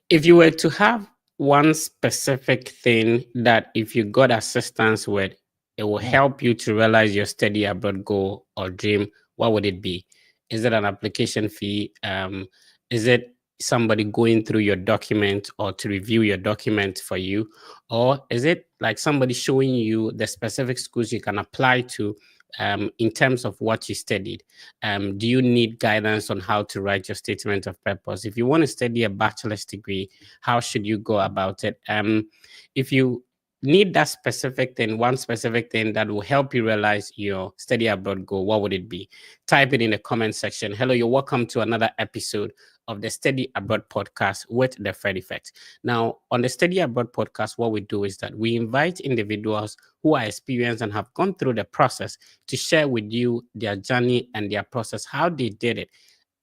If you were to have one specific thing that if you got assistance with, it will help you to realize your study abroad goal or dream, what would it be? Is it an application fee? Is it somebody going through your document or to review your document for you? Or is it like somebody showing you the specific schools you can apply to in terms of what you studied? Do you need guidance on how to write your statement of purpose? If you want to study a bachelor's degree, how should you go about it? If you need that specific thing, one specific thing that will help you realize your study abroad goal, what would it be? Type it in the comment section. Hello, you're welcome to another episode of the Study Abroad podcast with the Fred Effect. Now, on the Study Abroad podcast, what we do is that we invite individuals who are experienced and have gone through the process to share with you their journey and their process, how they did it,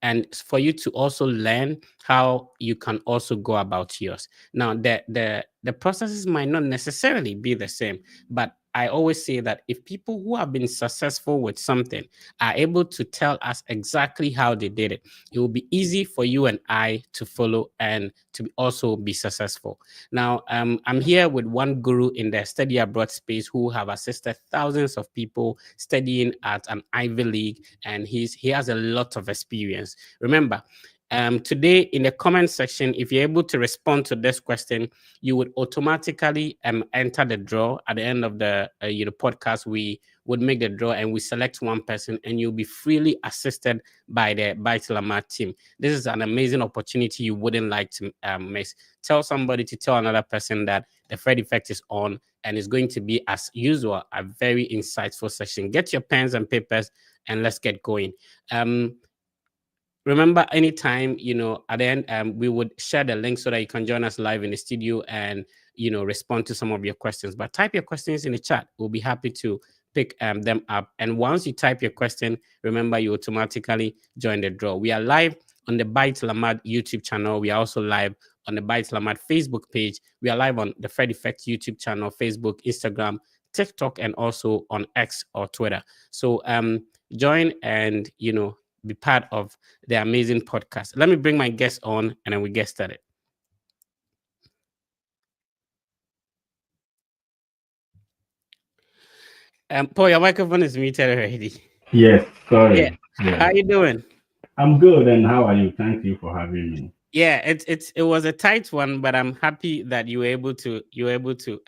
and for you to also learn how you can also go about yours. Now, the processes might not necessarily be the same, but I always say that if people who have been successful with something are able to tell us exactly how they did it, it will be easy for you and I to follow and to also be successful. Now, I'm here with one guru in the study abroad space who have assisted thousands of people studying at an Ivy League, and he has a lot of experience. Remember, today in the comment section, if you're able to respond to this question, you would automatically enter the draw at the end of the podcast. We would make the draw and we select one person, and you'll be freely assisted by the Baet Lamad team. This is an amazing opportunity you wouldn't like to miss. Tell somebody to tell another person that the Fred Effect is on, and it's going to be, as usual, a very insightful session. Get your pens and papers and let's get going. Remember, anytime, at the end, we would share the link so that you can join us live in the studio and, respond to some of your questions. But type your questions in the chat. We'll be happy to pick them up. And once you type your question, remember, you automatically join the draw. We are live on the Baet Lamad YouTube channel. We are also live on the Baet Lamad Facebook page. We are live on the Fred Effect YouTube channel, Facebook, Instagram, TikTok, and also on X or Twitter. So join and, be part of the amazing podcast. Let me bring my guest on and then we get started. Paul, your microphone is muted already. Yes, sorry. Yeah. How you doing? I'm good, and how are you? Thank you for having me. Yeah, it was a tight one, but I'm happy that you were able to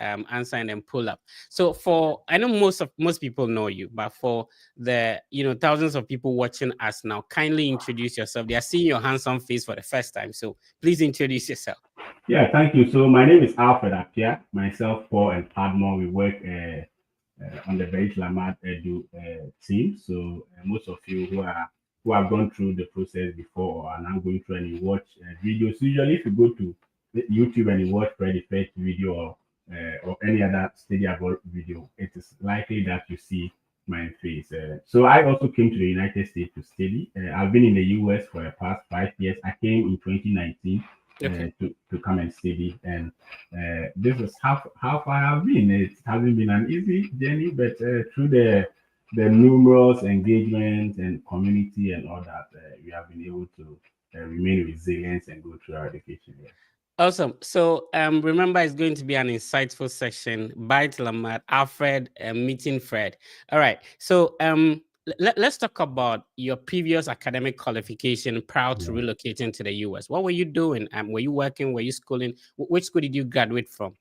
answer and then pull up. So for, I know most people know you, but for the thousands of people watching us now, kindly introduce yourself. They are seeing your handsome face for the first time, so please introduce yourself. Yeah, thank you. So my name is Alfred Apia. Myself, Paul, and Padmore, we work on the Baet Lamad Edu team. So most of you who have gone through the process before or are now going through and you watch videos. Usually, if you go to YouTube and you watch Fred Effect video or any other study abroad video, it is likely that you see my face. So I also came to the United States to study. I've been in the US for the past 5 years. I came in 2019 Okay. to come and study, and this is how far I've been. It hasn't been an easy journey, but through the numerous engagements and community and all that, we have been able to remain resilient and go through our education. Yeah. Awesome. So remember, it's going to be an insightful section. Baet Lamad, Alfred, meeting Fred. All right. So let's talk about your previous academic qualification prior to Yeah. relocating to the US. What were you doing? Were you working? Were you schooling? Which school did you graduate from?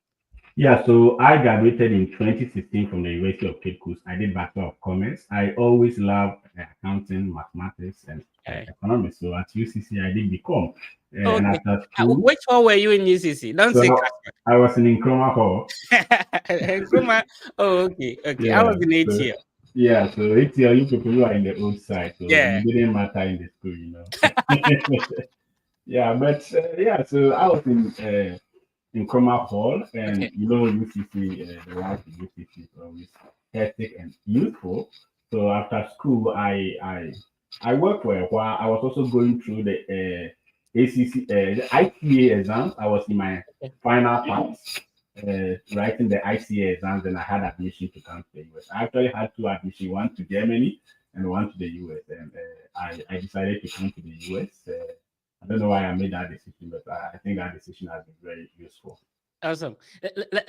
Yeah, so I graduated in 2016 from the University of Cape Coast. I did Bachelor of Commerce. I always loved accounting, mathematics, and Okay. economics. So at UCC, I did become. And Okay. after school, Which one were you in UCC? Don't so say I was in Nkrumah Hall. Nkrumah. Oh, okay. Okay. I was Yeah, in so ATL. it's you people who are in the old side, so Yeah. you didn't matter in the school. Yeah, but yeah, so I was in Chroma Hall, and Okay. UCC, the life in UCC is always hectic and youthful. So after school, I worked for a while. I was also going through the the ICA exams. I was in my final parts, writing the ICA exams, and I had admission to come to the US. I actually had two admissions, one to Germany and one to the US, and I decided to come to the US. I don't know why I made that decision, but I think that decision has been very useful. Awesome.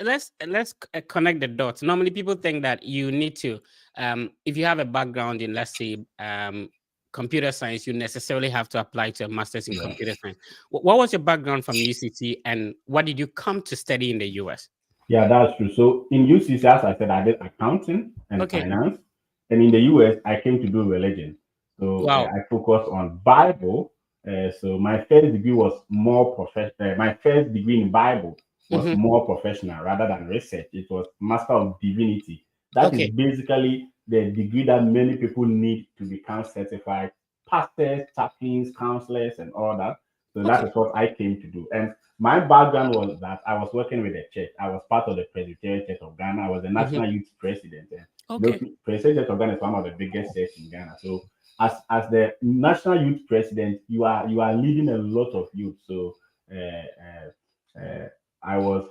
Let's connect the dots. Normally, people think that you need to, if you have a background in, let's say, computer science, you necessarily have to apply to a master's in Yeah. computer science. What was your background from UCT, and what did you come to study in the US? Yeah, that's true. So in UCC, as I said, I did accounting and Okay. finance, and in the US, I came to do religion. So Wow. I focused on Bible. So my first degree was more professional. My first degree in Bible was Hmm. more professional rather than research. It was Master of Divinity. That is Okay. basically the degree that many people need to become certified pastors, chaplains, counselors, and all that. So that Okay. is what I came to do. And my background was that I was working with the church. I was part of the Presbyterian Church of Ghana. I was the Hmm. national youth president. And Okay. Presbyterian Church of Ghana is one of the biggest churches in Ghana. So as the national youth president, you are leading a lot of youth. So I was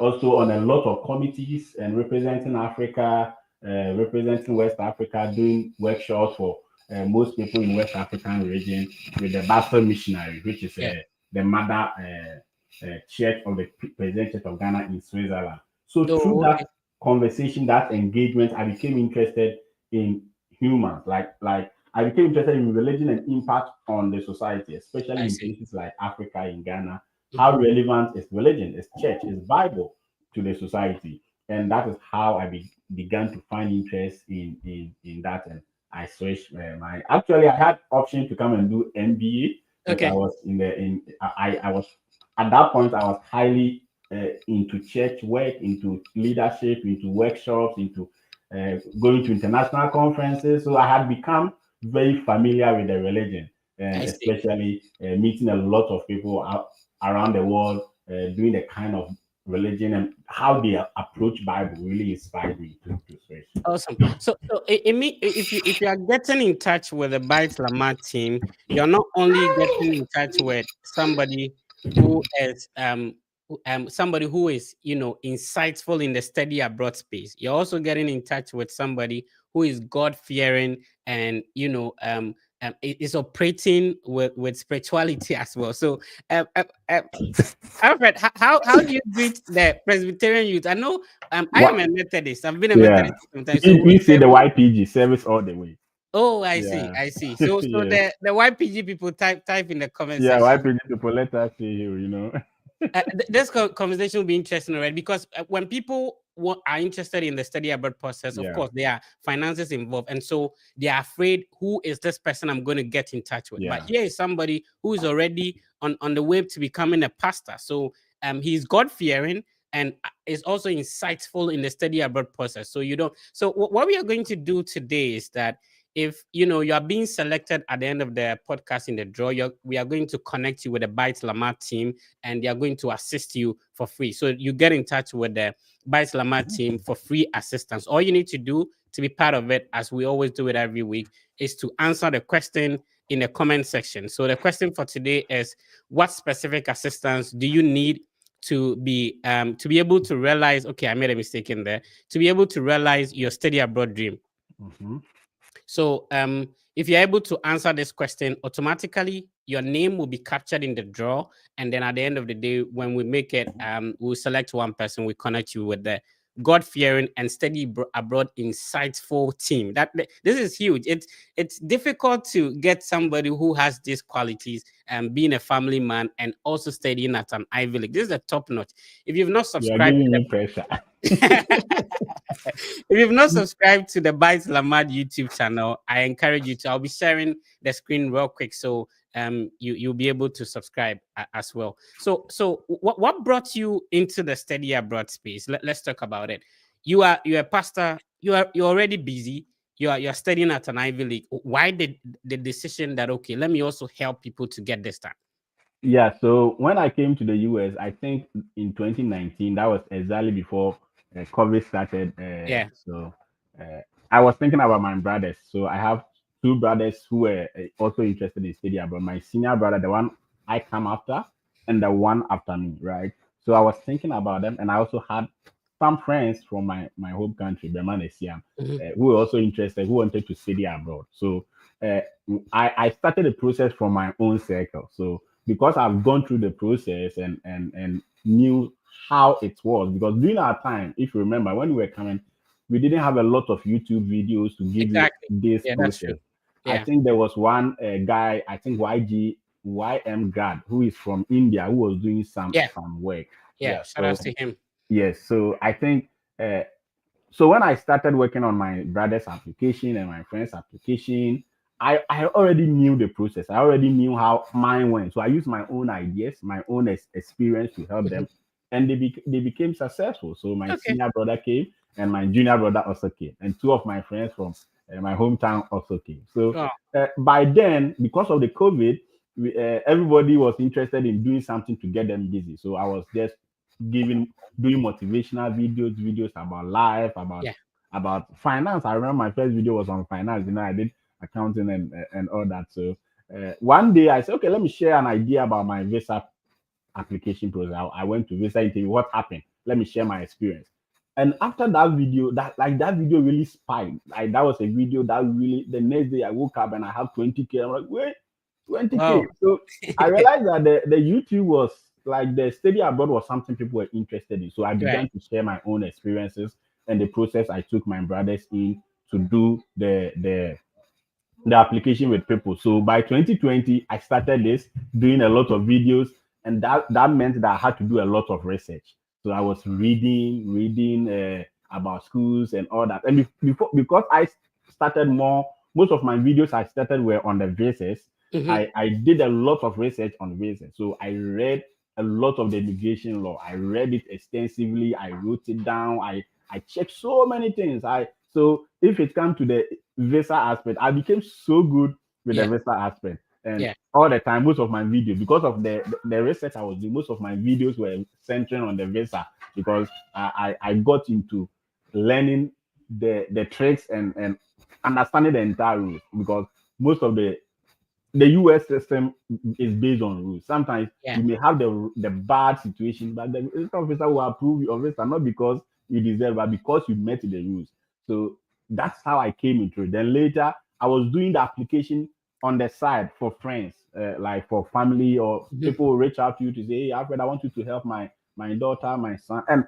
also on a lot of committees and representing Africa, representing West Africa, doing workshops for most people in West African region with the Basel Missionary, which is Yeah. the mother church of the President Church of Ghana in Switzerland. So through Oh, okay. that conversation, that engagement, I became interested in humans. Like I became interested in religion and impact on the society, especially I in see. places like Africa, in Ghana. How Hmm. relevant is religion, is church, is Bible to the society? And that is how I began to find interest in that. And I switched my. Actually, I had option to come and do MBA, but I Okay. was in the in I was at that point I was highly into church work, into leadership, into workshops, into going to international conferences. So I had become very familiar with the religion, and I see. especially meeting a lot of people around the world, doing the kind of religion and how they approach Bible really inspired me to switch. Awesome. So if you are getting in touch with the Byte Lamad team, you're not only getting in touch with somebody who is somebody who is, insightful in the study abroad space. You're also getting in touch with somebody who is God fearing and is operating with spirituality as well. So um, um, um, Alfred, how do you greet the Presbyterian youth? I know I am What? a Methodist. I've been a Yeah, Methodist sometimes. So we say the YPG service all the way. oh, I see, Yeah, I see. So yes, the YPG people type in the comment yeah. section. YPG people, let us see you. This conversation will be interesting, right? Because when people are interested in the study abroad process, of Yeah, course, there are finances involved. And so they are afraid, who is this person I'm going to get in touch with? But yeah, here is somebody who is already on the way to becoming a pastor. So he's God fearing and is also insightful in the study abroad process. So you don't. So what we are going to do today is that if you are being selected at the end of the podcast in the draw, we are going to connect you with the Byte Lamar team, and they are going to assist you for free. So you get in touch with the Byte Lamar team for free assistance. All you need to do to be part of it, as we always do it every week, is to answer the question in the comment section. So the question for today is, what specific assistance do you need to be able to realize, okay, I made a mistake in there, to be able to realize your study abroad dream? hmm So if you're able to answer this question automatically, your name will be captured in the draw. And then at the end of the day, when we make it, we'll select one person, we connect you with the God-fearing and study abroad insightful team. This is huge. It's difficult to get somebody who has these qualities and being a family man and also studying at an Ivy League. This is a top notch. If you've not you are subscribed giving to me pressure. if you've not subscribed to the Byte Lamad YouTube channel, I encourage you to. I'll be sharing the screen real quick, so you'll be able to subscribe as well. So what brought you into the study abroad space? Let's talk about it. You're a pastor. You're already busy. You're studying at an Ivy League. Why did the decision that, okay, let me also help people to get this done? Yeah, so when I came to the US, I think in 2019, that was exactly before COVID started. Yeah. Uh, I was thinking about my brothers. So I have two brothers who were also interested in study abroad. My senior brother, the one I come after, and the one after me, right? So I was thinking about them, and I also had some friends from my home country, Burma and Siam, Mhm. who were also interested, who wanted to study abroad. So uh, I started the process from my own circle. So because I've gone through the process and knew how it was, because during our time, if you remember, when we were coming, we didn't have a lot of YouTube videos to give you Exactly. this Yeah, that's true. process. I Yeah. think there was one guy, I think YM Grad, who is from India, who was doing Yeah. some work. Yeah. Yeah. Shout out So to him. yes, so I think uh, so when I started working on my brother's application and my friend's application, I already knew the process. I already knew how mine went. So I used my own ideas, my own experience to help Mhm. them, and they became successful. So my Okay. senior brother came, and my junior brother also came, and two of my friends from my hometown also came. So Oh, by then, because of the COVID, everybody was interested in doing something to get them busy. So I was just giving doing motivational videos about life, yeah. about finance. I remember my first video was on finance. I did accounting and all that. So one day I said, okay, let me share an idea about my visa application process. I went to visa interview. What happened? Let me share my experience. And after that video, that video really spiked. Like that was a video that really the next day I woke up and I have 20K. I'm like, wait, 20K. Wow. So I realized that the YouTube was like the study abroad was something people were interested in. So I Right. began to share my own experiences and the process I took my brothers in to do the application with people. So by 2020, I started this doing a lot of videos, and that meant that I had to do a lot of research. So I was reading about schools and all that. And before because I started most of my videos I started were on the visas. Hmm. I did a lot of research on visas. So I read a lot of the immigration law. I read it extensively. I wrote it down. I checked so many things. So if it comes to the visa aspect, I became so good with the Yeah. visa aspect. And Yeah. all the time, most of my videos, because of the research I was doing, most of my videos were centering on the visa because I got into learning the tricks and understanding the entire rules because most of the US system is based on rules. Sometimes Yeah. you may have the bad situation, but the register officer will approve your visa not because you deserve, but because you met the rules. So that's how I came into it. Then later, I was doing the application on the side for friends, like for family or Mhm. people will reach out to you to say, "Hey, Alfred, I want you to help my daughter, my son." And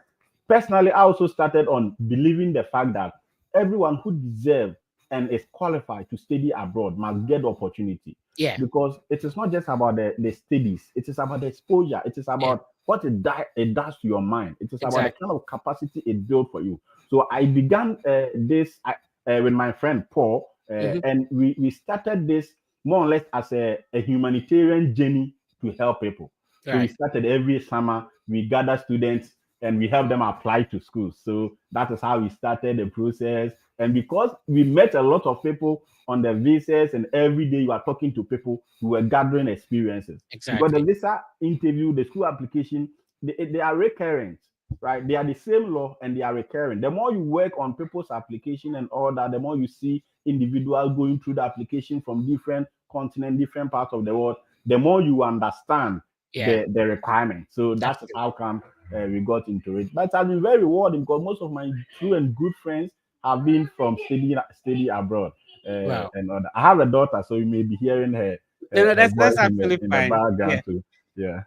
personally, I also started on believing the fact that everyone who deserves and is qualified to study abroad must get the opportunity Yeah. because it is not just about the studies, it is about the exposure, it is Yeah. about what it does to your mind, it is about the Exactly. kind of capacity it builds for you. So I began this with my friend Paul, Hmm. and we started this more or less as a humanitarian journey to help people. So we Right. started every summer, we gather students and we help them apply to schools. So that is how we started the process. And because we met a lot of people on the visas and every day you are talking to people who were gathering experiences because the Exactly. visa interview, the school application, they are recurrent, right? They are the same law and they are recurring. The more you work on people's application and all that, the more you see individuals going through the application from different continents, different parts of the world, the more you understand Yeah. the requirements. So That's that's true. how come we got into it. But it has been very rewarding because most of my true and good friends have been from study abroad Wow. and other. I have a daughter, so you may be hearing No, no, her that's voice absolutely in the fine. Yeah. background too. Yeah,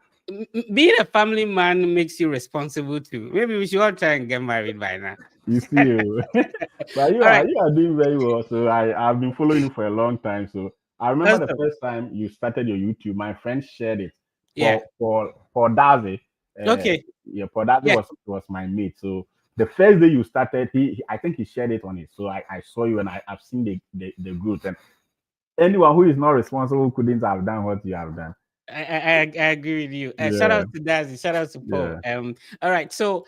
Being a family man makes you responsible too. Maybe we should all try and get married by now. you see, but All right. you are doing very well. So I've been following you for a long time. So I remember the Awesome. first time you started your YouTube, my friend shared it Yeah. for Dazi. Okay. Yeah, for Dazi Yeah. was my mate. So the first day you started, I think he shared it on it. So I saw you and I've seen the growth. And anyone who is not responsible couldn't have done what you have done. I agree with you. Shout Yeah, out to Dazi. Shout out to Paul. yeah. All right. So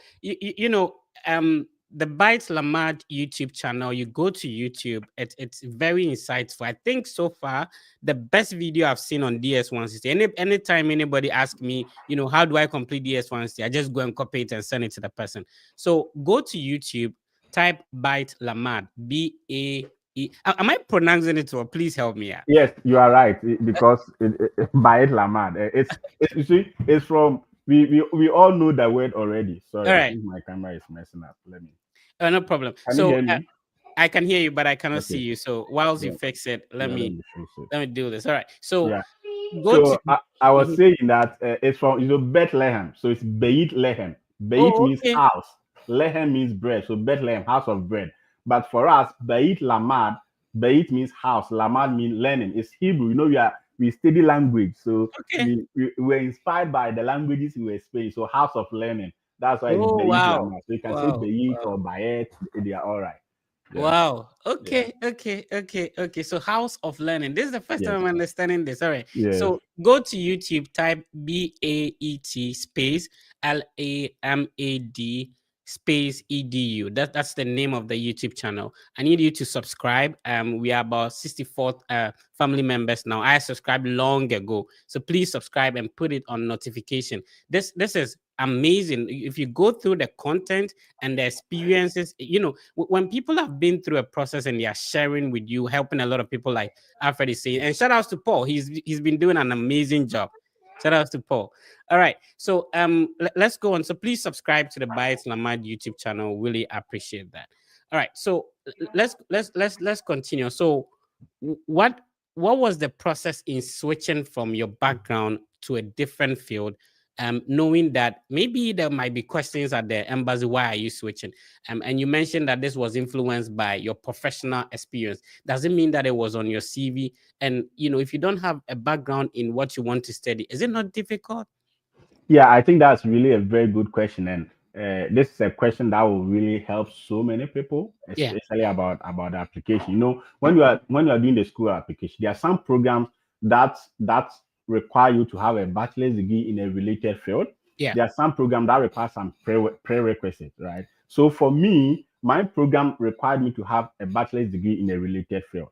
the Byte Lamad YouTube channel. You go to YouTube. It's very insightful. I think so far the best video I've seen on DS160. Anytime anybody asks me, how do I complete DS160, I just go and copy it and send it to the person. So go to YouTube. Type Byte Lamad. BAE. Am I pronouncing it or please help me out? Yes, you are right because Baet Lamad. You see, it's from we all know the word already. All Sorry, I right. think my camera is messing up. Let me. No problem. Can you So hear me? I can hear you, but I cannot see Okay. you. So whilst you Yeah. fix it, let Yeah. Let me me fix it. let me do this. All right. So Yeah. go to. So I was Mhm. saying that it's from Bethlehem. So it's Beit Lehem. Beit Oh, means okay. house. Lehem means bread. So Bethlehem, house of bread. But for us, Beit Lamad, Beit means house. Lamad means learning. It's Hebrew. We study language. So Okay. we were inspired by the languages we were studying. So house of learning. That's why it's Oh, Beit wow. Lamad. So you can say Wow. Beit Wow. or Baet. They are all right. Yeah. Wow. Yeah. Okay. Okay. Okay. Okay. So House of Learning. This is the first Yes. time I'm understanding this. All right. Yes. So go to YouTube, type BAET space LAMAD space EDU. That's the name of the YouTube channel. I need you to subscribe. We are about 64 family members now. I subscribed long ago. So please subscribe and put it on notification. This is amazing. If you go through the content and the experiences, when people have been through a process and they are sharing with you, helping a lot of people, like Alfred is saying. And shout outs to Paul. He's been doing an amazing job. Shout outs to Paul. All right. So let's go on. So please subscribe to the Baet Lamad YouTube channel. Really appreciate that. All right. So let's continue. So what was the process in switching from your background to a different field? Knowing that maybe there might be questions at the embassy, why are you switching? And you mentioned that this was influenced by your professional experience. Does it mean that it was on your CV? And if you don't have a background in what you want to study, is it not difficult? Yeah, I think that's really a very good question, and this is a question that will really help so many people, Yeah, especially about the application. When you are doing the school application, there are some programs that require you to have a bachelor's degree in a related field. yeah. There are some programs that require some prerequisites, right? So for me, my program required me to have a bachelor's degree in a related field.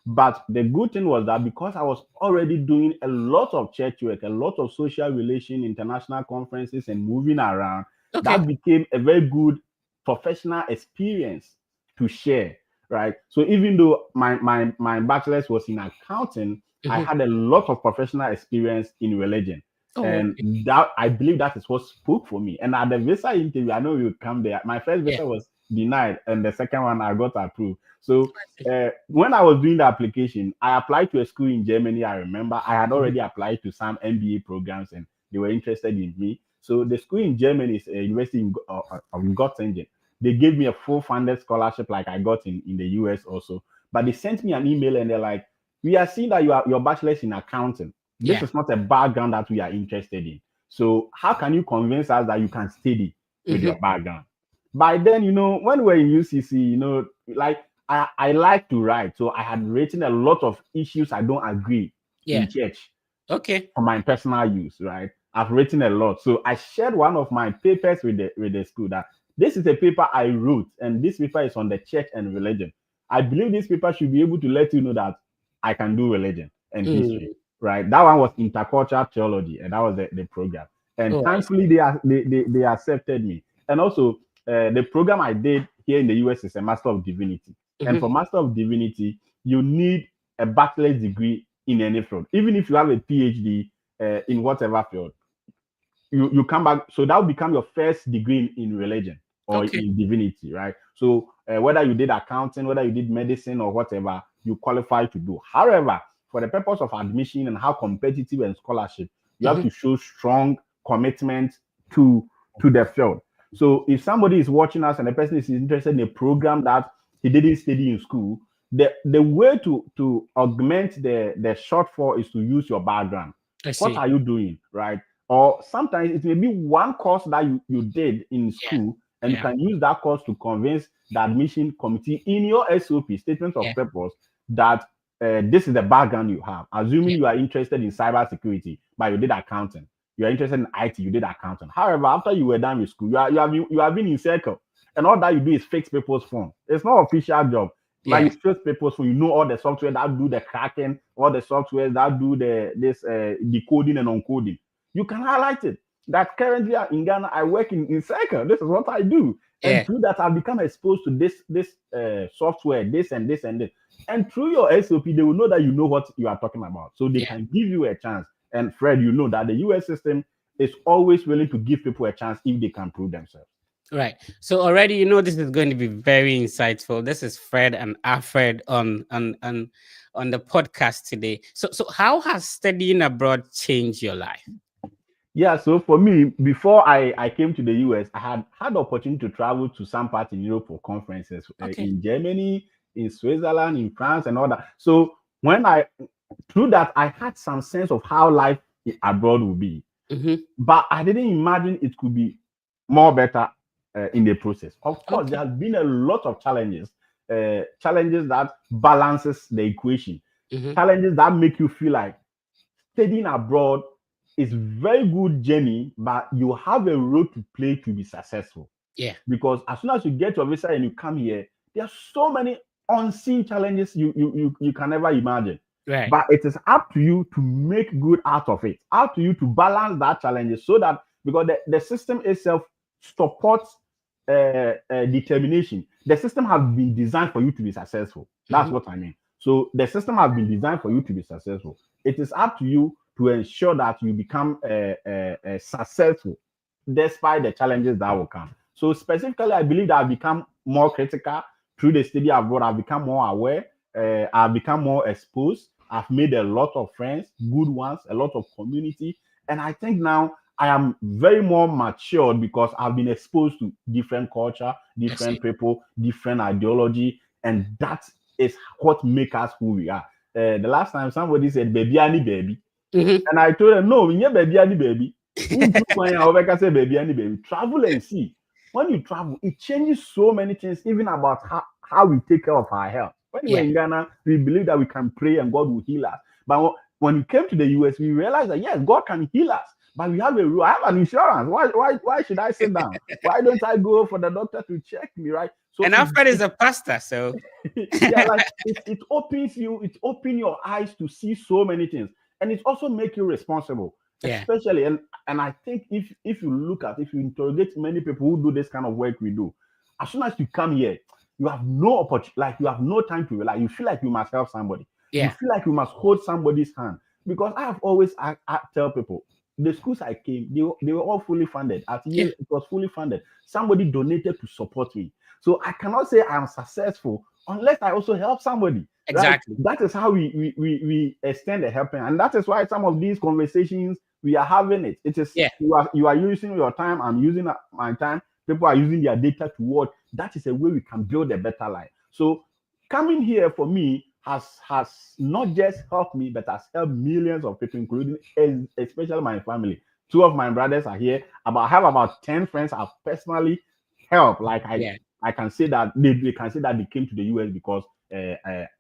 But the good thing was that because I was already doing a lot of church work, a lot of social relation, international conferences, and moving around, Okay. that became a very good professional experience to share, right? So even though my bachelor's was in accounting, I Mhm. had a lot of professional experience in religion. Oh, And okay. that I believe that is what spoke for me. And at the visa interview, I know you come there. My first Yeah. visa was denied, and the second one I got approved. So I see. when I was doing the application, I applied to a school in Germany. I remember I had Mhm. already applied to some MBA programs and they were interested in me. So the school in Germany is a university of Göttingen. They gave me a full funded scholarship like I got in the US also. But they sent me an email and they're like, we are seeing that your bachelor's in accounting. This Yeah. is not a background that we are interested in. So how can you convince us that you can study with Hmm. your background? By then, when we're in UCC, like I like to write. So I had written a lot of issues I don't agree Yeah. in church Okay. for my personal use, right? I've written a lot. So I shared one of my papers with the school that this is a paper I wrote, and this paper is on the church and religion. I believe this paper should be able to let you know that I can do religion and history, Mm. right? That one was intercultural theology, and that was the program. And Oh, I see. thankfully, they accepted me. And also, the program I did here in the US is a Master of Divinity. And Hmm. for Master of Divinity, you need a bachelor's degree in any field. Even if you have a PhD in whatever field, you come back. So that will become your first degree in religion or Okay. in divinity, right? So whether you did accounting, whether you did medicine or whatever, you qualify to do. However, for the purpose of admission and how competitive and scholarship, you have Hmm. to show strong commitment to the field. So if somebody is watching us and the person is interested in a program that he didn't study in school, the way to augment the shortfall is to use your background. I What see. are you doing, right? Or sometimes it may be one course that you did in Yeah. school, and you Yeah. can use that course to convince the admission committee in your SOP, statement of Yeah. purpose, that this is the background you have. Assuming Yeah. you are interested in cybersecurity, but you did accounting. You are interested in IT, you did accounting. However, after you were done with school, you have been in circle, and all that you do is fix people's phone. It's not official job, but Yeah. you fix people's phone. You know all the software that do the cracking, all the software that do this decoding and uncoding. You can highlight it. That currently in Ghana, I work in Cycle. This is what I do. And Yeah. through that, I've become exposed to this software, this and this and this. And through your SOP, they will know that you know what you are talking about. So they Yeah. can give you a chance. And Fred, you know that the US system is always willing to give people a chance if they can prove themselves. Right. So already you know this is going to be very insightful. This is Fred and Alfred on the podcast today. So how has studying abroad changed your life? Yeah, so for me, before I came to the US, I had the opportunity to travel to some parts in Europe for conferences Okay. in Germany, in Switzerland, in France, and all that. So when I through that, I had some sense of how life abroad would be, Mm-hmm. but I didn't imagine it could be more better in the process. Of course, there Okay. has been a lot of challenges that balances the equation, Mm-hmm. challenges that make you feel like studying abroad is very good journey, but you have a role to play to be successful. Yeah. Because as soon as you get your visa and you come here, there are so many unseen challenges you can never imagine. Right. But it is up to you to make good out of it. Up to you to balance that challenges so that because the system itself supports determination. The system has been designed for you to be successful. That's Mm-hmm. what I mean. So the system has been designed for you to be successful. It is up to you to ensure that you become successful despite the challenges that will come. So specifically, I believe that I've become more critical through the study abroad. I've become more aware. I've become more exposed. I've made a lot of friends, good ones, a lot of community, and I think now I am very more matured because I've been exposed to different culture, I see. different people, different ideology, and that is what makes us who we are. The last time somebody said "baby, any baby," Mm-hmm. and I told them, no, we need baby, any baby. Say baby, any baby. Travel and see. When you travel, it changes so many things, even about how we take care of our health. When we were Yeah. in Ghana, we believe that we can pray and God will heal us. But when we came to the US, we realized that yes, God can heal us. But we have a rule. I have an insurance. Why should I sit down? Why don't I go for the doctor to check me, right? So And Alfred is a pastor, so yeah, like it opens you, it opens your eyes to see so many things, and it also make you responsible, yeah. especially and I think if you interrogate many people who do this kind of work we do, as soon as you come here, you have no opportunity, like you have no time to rely. You feel like you must help somebody. You Yeah. feel like you must hold somebody's hand because I have always I tell people the schools I came, they were all fully funded. At Yeah. Yale, it was fully funded. Somebody donated to support me. So I cannot say I'm successful unless I also help somebody, right? Exactly. That is how we extend the helping. And that is why some of these conversations we are having it. It is Yeah. you are using your time, I'm using my time, people are using their data to work. That is a way we can build a better life. So coming here for me has not just helped me, but has helped millions of people, including especially my family. Two of my brothers are here. I have about 10 friends I've personally helped. Like Yeah. I can say that they can say that they came to the US because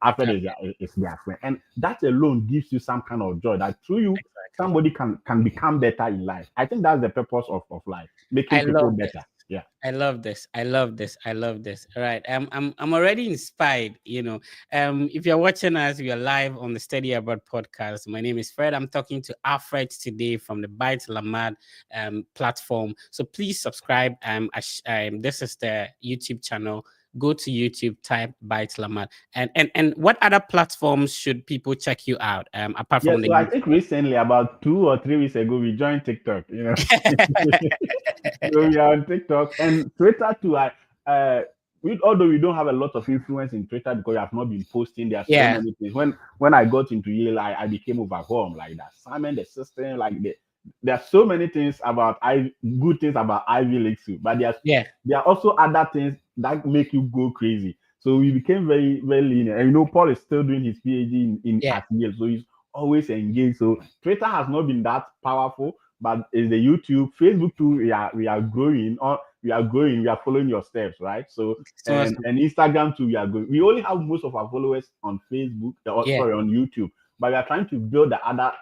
Alfred is their friend, and that alone gives you some kind of joy that through you Exactly. somebody can become better in life. I think that's the purpose of life, making I people love this. better. Yeah. I love this. I love this. I love this. All right. I'm already inspired, you know. If you're watching us, we are live on the Study Abroad podcast. My name is Fred. I'm talking to Alfred today from the Baet Lamad platform. So please subscribe. This is the YouTube channel. Go to YouTube, type Baet Lamad. And what other platforms should people check you out? Apart Yeah, from the so I YouTube. think recently, about 2 or 3 weeks ago, we joined TikTok. So we are on TikTok and Twitter too. Although we don't have a lot of influence in Twitter because we have not been posting, there are so Yeah. many things. When I got into Yale, I became overwhelmed. Like the assignment, the system, there are so many things about good things about Ivy League too. But Yeah. there are also other things that make you go crazy. So we became very, very linear. And Paul is still doing his PhD in Yeah. at Yale, so he's always engaged. So Twitter has not been that powerful, but it's the YouTube, Facebook too. We are growing. Or we are growing. We are following your steps, right? So So awesome. and Instagram too. We are going. We only have most of our followers on Facebook. Yeah. Sorry, on YouTube. But we are trying to build the other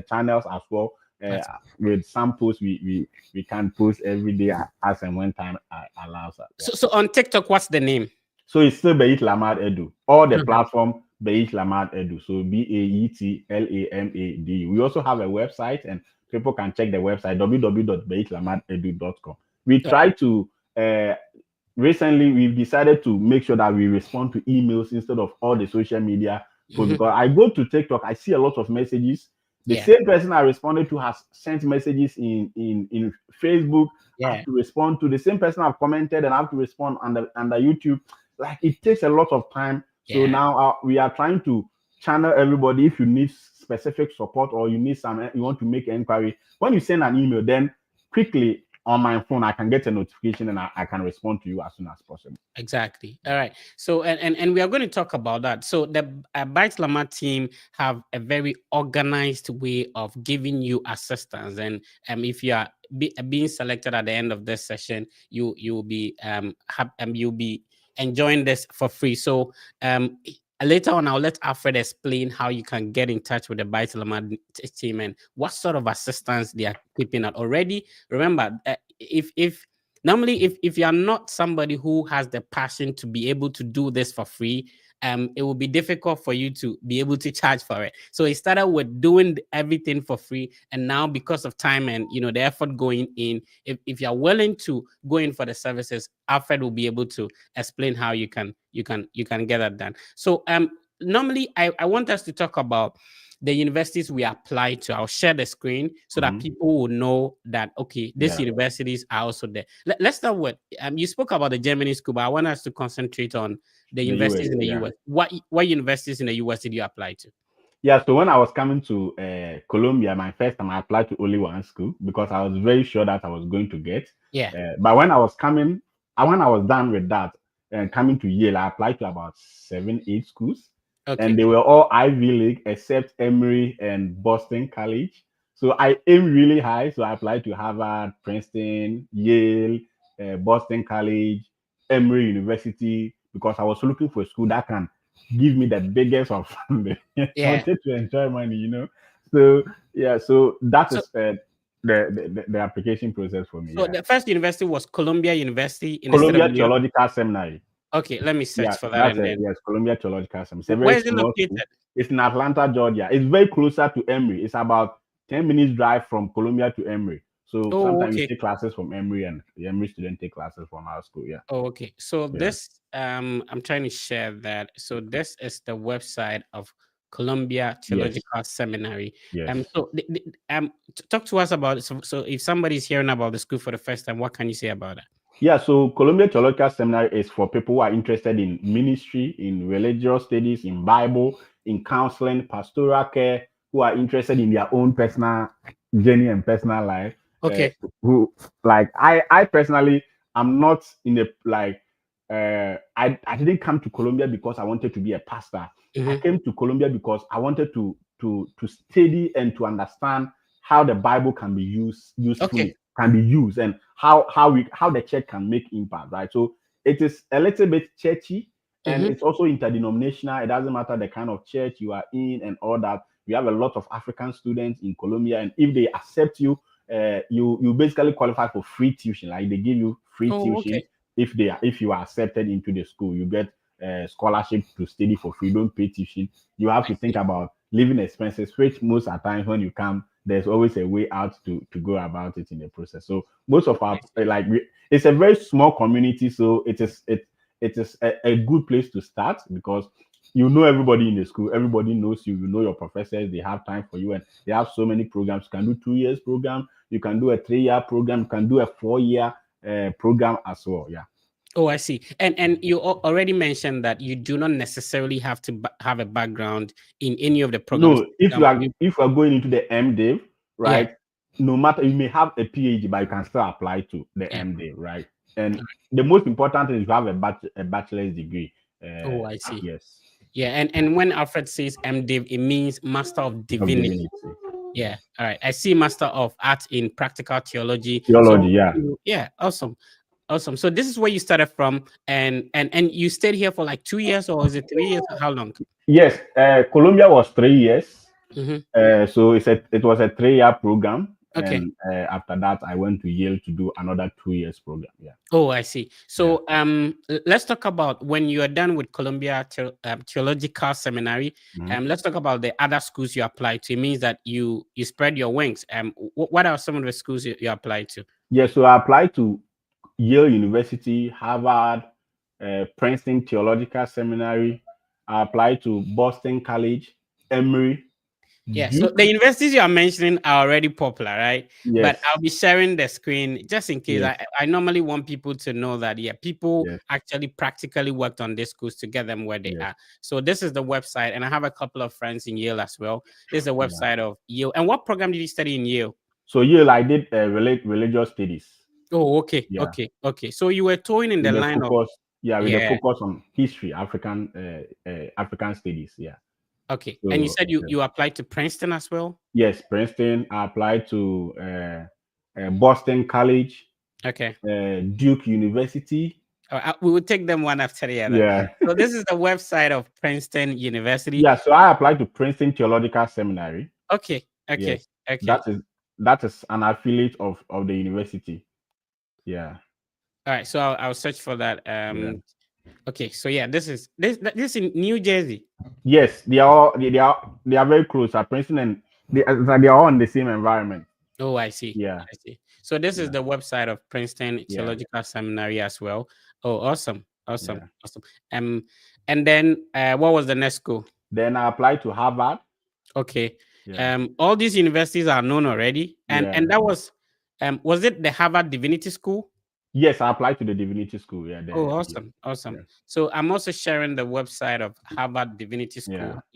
channels as well. Uh, That's with some posts we can post every day as and when time allows us. Yeah. so on TikTok, what's the name? So it's still Baet Lamad Edu. All the Mhm. platform Baet Lamad Edu. So BAETLAMAD. We also have a website and people can check the website www.baetlamadedu.com. We try to recently we've decided to make sure that we respond to emails instead of all the social media posts Mhm. because I go to TikTok, I see a lot of messages The Yeah. same person I responded to has sent messages in Facebook. I have Yeah. to respond to the same person I've commented, and I have to respond under YouTube. Like it takes a lot of time. So Yeah. now we are trying to channel everybody. If you need specific support or you need some, you want to make an inquiry, when you send an email, then quickly on my phone I can get a notification and I can respond to you as soon as possible. Exactly. All right. So and we are going to talk about that. So the Byte Lamad team have a very organized way of giving you assistance, and if you are being selected at the end of this session, you will be you'll be enjoying this for free. So later on, I'll let Alfred explain how you can get in touch with the Byte Lamad team and what sort of assistance they are keeping out already. Remember, if normally if you are not somebody who has the passion to be able to do this for free, it will be difficult for you to be able to charge for it. So it started with doing everything for free, and now because of time and the effort going in, if you're willing to go in for the services, Alfred will be able to explain how you can get that done. So normally I want us to talk about the universities we apply to. I'll share the screen so that Mhm. people will know that okay, these Yeah, universities are also there. Let's start with you spoke about the Germany school, but I want us to concentrate on the the US. universities in the Yeah. US. What universities in the US did you apply to? Yeah, so when I was coming to Colombia, my first time I applied to only one school because I was very sure that I was going to get. Yeah. But when I was coming, when I was done with that and coming to Yale, I applied to about 7, 8 schools, and Okay. they were all Ivy League except Emory and Boston College. So I aimed really high. So I applied to Harvard, Princeton, Yale, Boston College, Emory University because I was looking for a school that can give me the biggest of funding. I Yeah. wanted to enjoy money. So yeah, so that So is the application process for me. so Yeah, the first university was Columbia University in the state of Columbia New York. Theological Seminary. Okay, let me Yeah, search for that that's and it. then Yes, Columbia Theological Seminary. It's a very where is it small school. located? It's in Atlanta, Georgia. It's very closer to Emory. It's about 10 minutes drive from Columbia to Emory. So Oh, sometimes we okay. take classes from Emory, and the Emory students take classes from our school. Yeah, Oh, okay. So yeah, this I'm trying to share that. So this is the website of Columbia yes, Theological Seminary. yes. So talk to us about it. So if somebody's hearing about the school for the first time, what can you say about that? Yeah, so Columbia Theological Seminary is for people who are interested in ministry, in religious studies, in Bible, in counseling, pastoral care, who are interested in their own personal journey and personal life. Uh, Okay. who like I personally am not in a like I didn't come to Columbia because I wanted to be a pastor. I Hmm. came to Columbia because I wanted to study and to understand how the Bible can be Okay. usefully can be used and how the church can make impact, right? So it is a little bit churchy and Hmm. it's also interdenominational. It doesn't matter the kind of church you are in and all that. We have a lot of African students in Colombia, and if they accept you, you basically qualify for free tuition. Like they give you free Oh, tuition okay. if you are accepted into the school. You get scholarship to study for free. Don't pay tuition. You have I to think see. about living expenses, which most of the times when you come, there's always a way out to go about it in the process. So most of I our see. it's a very small community, so it is a good place to start because you know everybody in the school, everybody knows you, you know your professors, they have time for you, and they have so many programs. You can do 2 years program, you can do a 3 year program, you can do a 4 year program as well. Yeah. Oh, I see. And you already mentioned that you do not necessarily have to have a background in any of the programs. No, if you are going into the MDiv, Yeah, right? No matter you may have a PhD, but you can still apply to the yeah. MDiv, right? And the most important thing is you have a bachelor's degree. Oh, I see. Yes, Yeah, and when Alfred says MDiv, it means Master of of Divinity. divinity, Yeah. All right. I see Master of Art in Practical Theology. theology. So Yeah. yeah, awesome. Awesome. So this is where you started from, and you stayed here for like 2 years, or is it 3 years? How long? Yes, Colombia was 3 years. Hmm. So it was a 3 year program, Okay. and after that, I went to Yale to do another 2 years program. Yeah, Oh, I see. yeah. So let's talk about when you are done with Columbia Theological Seminary. Mhm. Let's talk about the other schools you applied to. It means that you spread your wings. What are some of the schools you applied to? Yeah, so I applied to Yale University, Harvard, Princeton Theological Seminary. I applied to Boston College, Emory. Yeah, so the Duke. universities you are mentioning are already popular, right? But Yes. I'll be sharing the screen just in case. Yes. I normally want people to know that, yeah, people Yes. actually practically worked on these schools to get them where they Yes. are. So this is the website, and I have a couple of friends in Yale as well. This is the Yeah. website of Yale. And what program did you study in Yale? So Yale, I did religious studies. Oh, okay, Yeah. okay, okay. So you were towing in the With the line of, focus. Yeah, with the yeah, focus on history, African studies. Yeah. okay. And you So said you applied to Princeton as well? yes, Princeton. I applied to Boston College, Okay. Duke University. We will take them one after the other. Yeah. So this is the website of Princeton University. Yeah. So I applied to Princeton Theological Seminary. Okay, okay, Yes, okay. that is an affiliate of the university. Yeah. All right, so I'll search for that. Yeah. Okay, so yeah, this in New Jersey. Yes, they are very close at Princeton, and they are all in the same environment. Oh, I see. Yeah. I see. So this is Yeah. the website of Princeton Yeah. Theological Seminary as well. Oh, awesome, awesome, Yeah. awesome. And then what was the next school? Then I applied to Harvard. Okay. Yeah. All these universities are known already, and Yeah. that was it the Harvard Divinity School? Yes, I applied to the divinity school. Yeah. Oh, There. awesome, awesome. Yeah. So I'm also sharing the website of Harvard Divinity Yeah. School.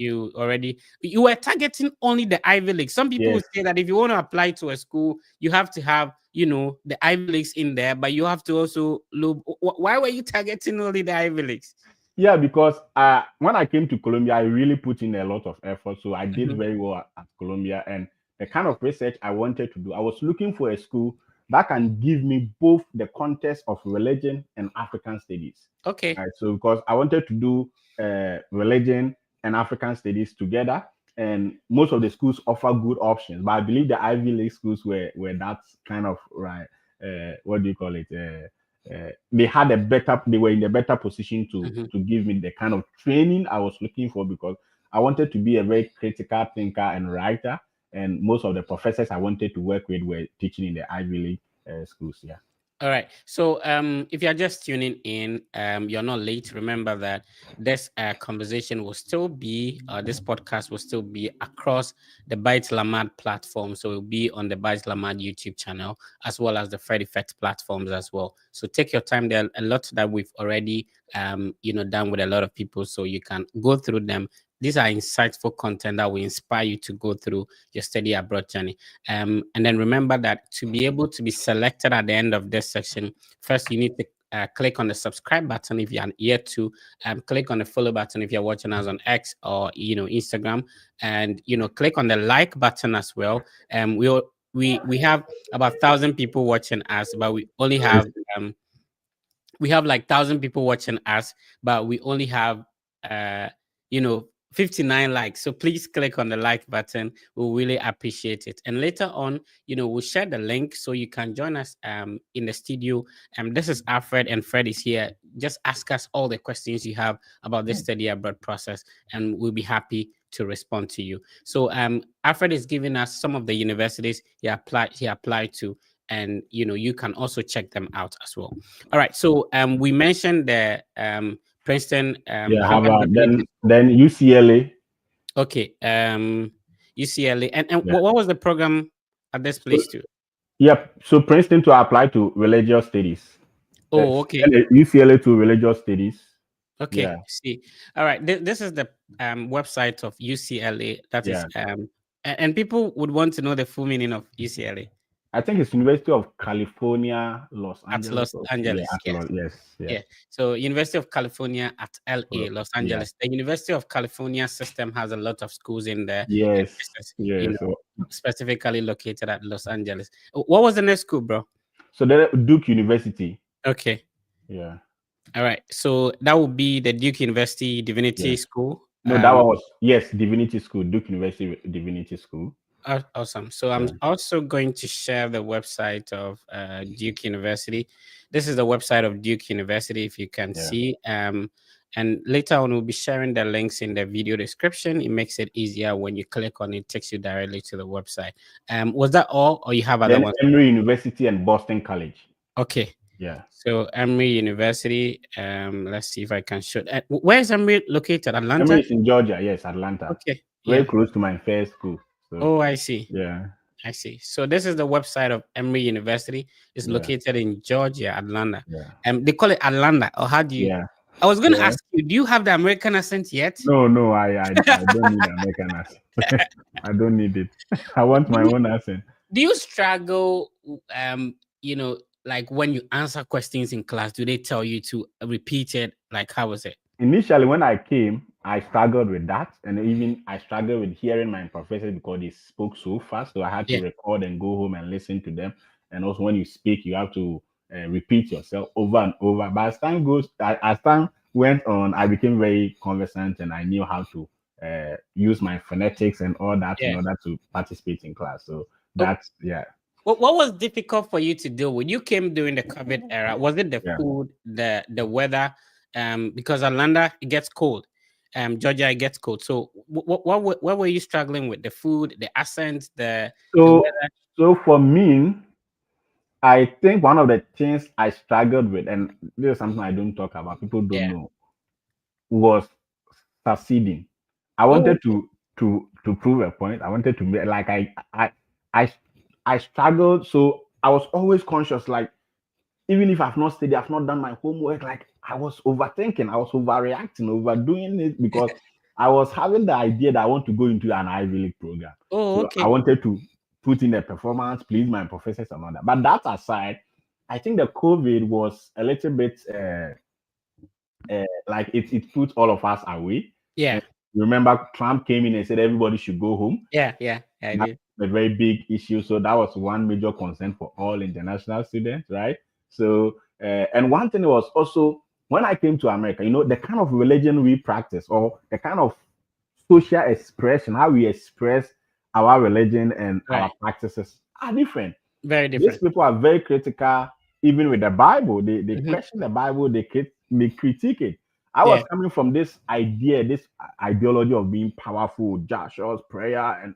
You were targeting only the Ivy League. Some people Yes. would say that if you want to apply to a school, you have to have, the Ivy Leagues in there, but you have to also look. Why were you targeting only the Ivy Leagues? Yeah, because when I came to Colombia, I really put in a lot of effort. So I did Mhm. very well at Colombia. And the kind of research I wanted to do, I was looking for a school that can give me both the context of religion and African studies. Okay. Right. So because I wanted to do religion and African studies together, and most of the schools offer good options. But I believe the Ivy League schools were that kind of right. What do you call it? They were in a better position to Mhm. give me the kind of training I was looking for, because I wanted to be a very critical thinker and writer, and most of the professors I wanted to work with were teaching in the Ivy League schools. Yeah. All right. So, if you're just tuning in, you're not late. Remember that this conversation will still be, this podcast will still be across the Baet Lamad platform. So, it'll be on the Baet Lamad YouTube channel as well as the Fred Effect platforms as well. So, take your time. There are a lot that we've already, done with a lot of people. So, you can go through them. These are insightful content that will inspire you to go through your study abroad journey. And then remember that to be able to be selected at the end of this section, first you need to click on the subscribe button if you're yet to. Click on the follow button if you're watching us on X or Instagram, and click on the like button as well. We have about 1,000 people watching us, but um we have like 1,000 people watching us, but we only have uh you know 59 likes. So please click on the like button. We'll really appreciate it. And later on, we'll share the link so you can join us in the studio. This is Alfred, and Fred is here. Just ask us all the questions you have about this study abroad process, and we'll be happy to respond to you. So Alfred is giving us some of the universities he applied to, and you can also check them out as well. All right. So we mentioned the Princeton Yeah. Harvard Harvard. Divinity School. Then UCLA. Okay. UCLA. And Yeah. what was the program at this So, place too? yep. So Princeton to apply to religious studies. Oh, okay. UCLA to religious studies. Yeah. Okay. See. All right. This is the website of UCLA. That is Yeah. and people would want to know the full meaning of UCLA. I think it's University of California, Los At Angeles. Los Angeles. Yes. Yes. Yeah. Yeah. So University of California at Oh, LA, Los yeah. Angeles. The University of California system has a lot of schools in there. And Yes. this is, Yes. specifically located at Los Angeles. What was the next school, bro? So then Duke University. Okay. Yeah. All right. So that would be the Duke University Divinity Yes. School. No, that was yes, Divinity School, Duke University Divinity School. Awesome. So I'm Yeah. also going to share the website of Duke University. This is the website of Duke University, if you can Yeah. see. And later on, we'll be sharing the links in the video description. It makes it easier when you click on it, takes you directly to the website. Was that all, or you have other Then ones? Emory University and Boston College. Okay. Yeah. So Emory University. Let's see if I can show. Where is Emory located? Atlanta. Emory is in Georgia. Yes, Atlanta. Okay. very Yeah. close to my first school. So Oh, I see. yeah, I see. So this is the website of Emory University. It's yeah, located in Georgia, Atlanta. yeah, They call it Atlanta, or how do you? yeah, I was going to yeah. ask you, do you have the American accent yet? No, no, I don't need American accent. I don't need it. I want do my you own accent. do you struggle? Like when you answer questions in class, do they tell you to repeat it? Like how was it? Initially, when I came, I struggled with that, and even I struggled with hearing my professors because they spoke so fast. So I had to Yeah, record and go home and listen to them. And also, when you speak, you have to repeat yourself over and over. But as time went on, I became very conversant, and I knew how to use my phonetics and all that in yeah. order to participate in class. So Oh, that's yeah, what was difficult for you to deal with? You came during the COVID era. Was it the yeah. food, the weather? Because Atlanta it gets cold. Georgia it gets cold. So what were you struggling with? The food, the accent, the So weather? so for me, I think one of the things I struggled with, and this is something I don't talk about, people don't Yeah. know, was succeeding. I Oh, wanted okay. to prove a point. I wanted to make like I I struggled. So I was always conscious, like even if I've not studied, I've not done my homework, like I was overthinking, I was overreacting, overdoing it because I was having the idea that I want to go into an Ivy League program. Oh, So I okay. wanted to put in a performance, please my professors and all that. But that aside, I think the COVID was a little bit like it put all of us away. Yeah. And remember, Trump came in and said everybody should go home. Yeah. I That's did. a very big issue. So that was one major concern for all international students, right? So, and one thing was also when I came to America, the kind of religion we practice or the kind of social expression, how we express our religion and our Right. practices are different. Very These different. people are very critical, even with the Bible. They Mhm. question the Bible, they critique it. I was Yeah. coming from this idea, this ideology of being powerful, Joshua's prayer, and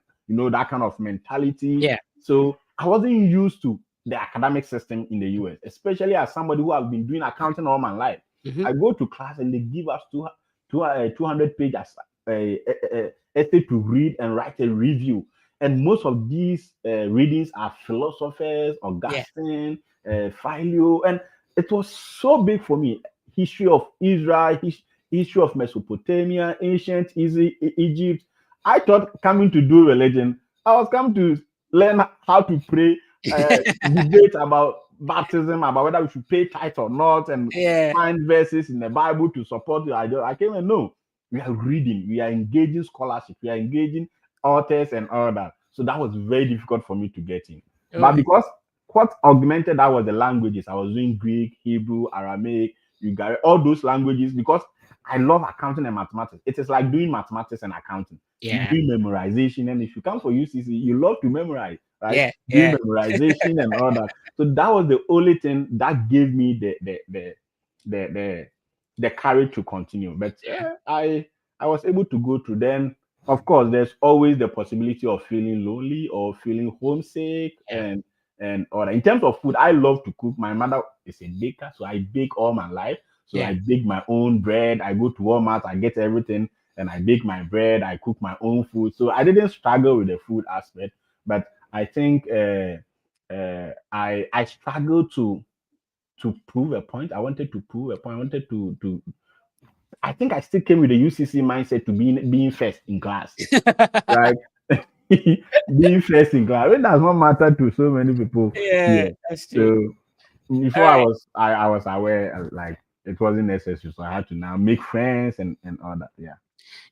that kind of mentality. Yeah. So I wasn't used to the academic system in the US, especially as somebody who has been doing accounting all my life. Hmm. I go to class and they give us 200 pages essay to read and write a review. And most of these readings are philosophers, Yeah. Augustine, Philo, and it was so big for me. History of Israel, history of Mesopotamia, ancient Egypt. I thought coming to do religion, I was coming to learn how to pray, debate about baptism, about whether we should pay tithe or not, and Yeah. find verses in the Bible to support the idea. I came and no, we are reading, we are engaging scholarship, we are engaging authors and all that. So that was very difficult for me to get in. But Okay. because what augmented that was the languages, I was doing Greek, Hebrew, Aramaic, Ugaritic, all those languages because I love accounting and mathematics. It is like doing mathematics and accounting. You Yeah. do memorization, and if you come for UCC, you love to memorize, right? Yeah. Doing Yeah. memorization and all that. So that was the only thing that gave me the the, the courage to continue. But Yeah. I was able to go through. Then of course, there's always the possibility of feeling lonely or feeling homesick Yeah. and all that. In terms of food, I love to cook. My mother is a baker, so I bake all my life. So Yeah. I bake my own bread. I go to Walmart, I get everything, and I bake my bread. I cook my own food. So I didn't struggle with the food aspect, but I think I struggled to prove a point. I wanted to prove a point. I wanted to. I think I still came with the UCC mindset to being first in class, right? Being first in class. It does not matter to so many people Yeah. here. That's true. So All before right. I was aware like it wasn't necessary. So I had to now make friends and all that. Yeah.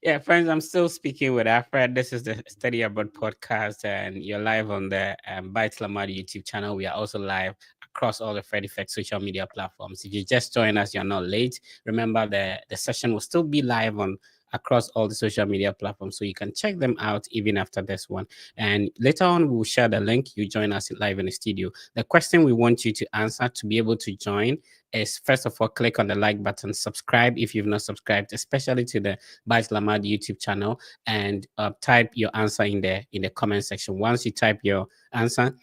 Yeah, friends, I'm still speaking with Alfred. This is the Study Abroad podcast, and you're live on the Baet Lamad YouTube channel. We are also live across all the Fred Effect social media platforms. If you just joined us, you're not late. Remember, the session will still be live on across all the social media platforms, so you can check them out even after this one. And later on, we will share the link. You join us live in the studio. The question we want you to answer to be able to join is first of all, click on the like button, subscribe if you've not subscribed, especially to the Bajs Lamad YouTube channel, and type your answer in the comment section. Once you type your answer,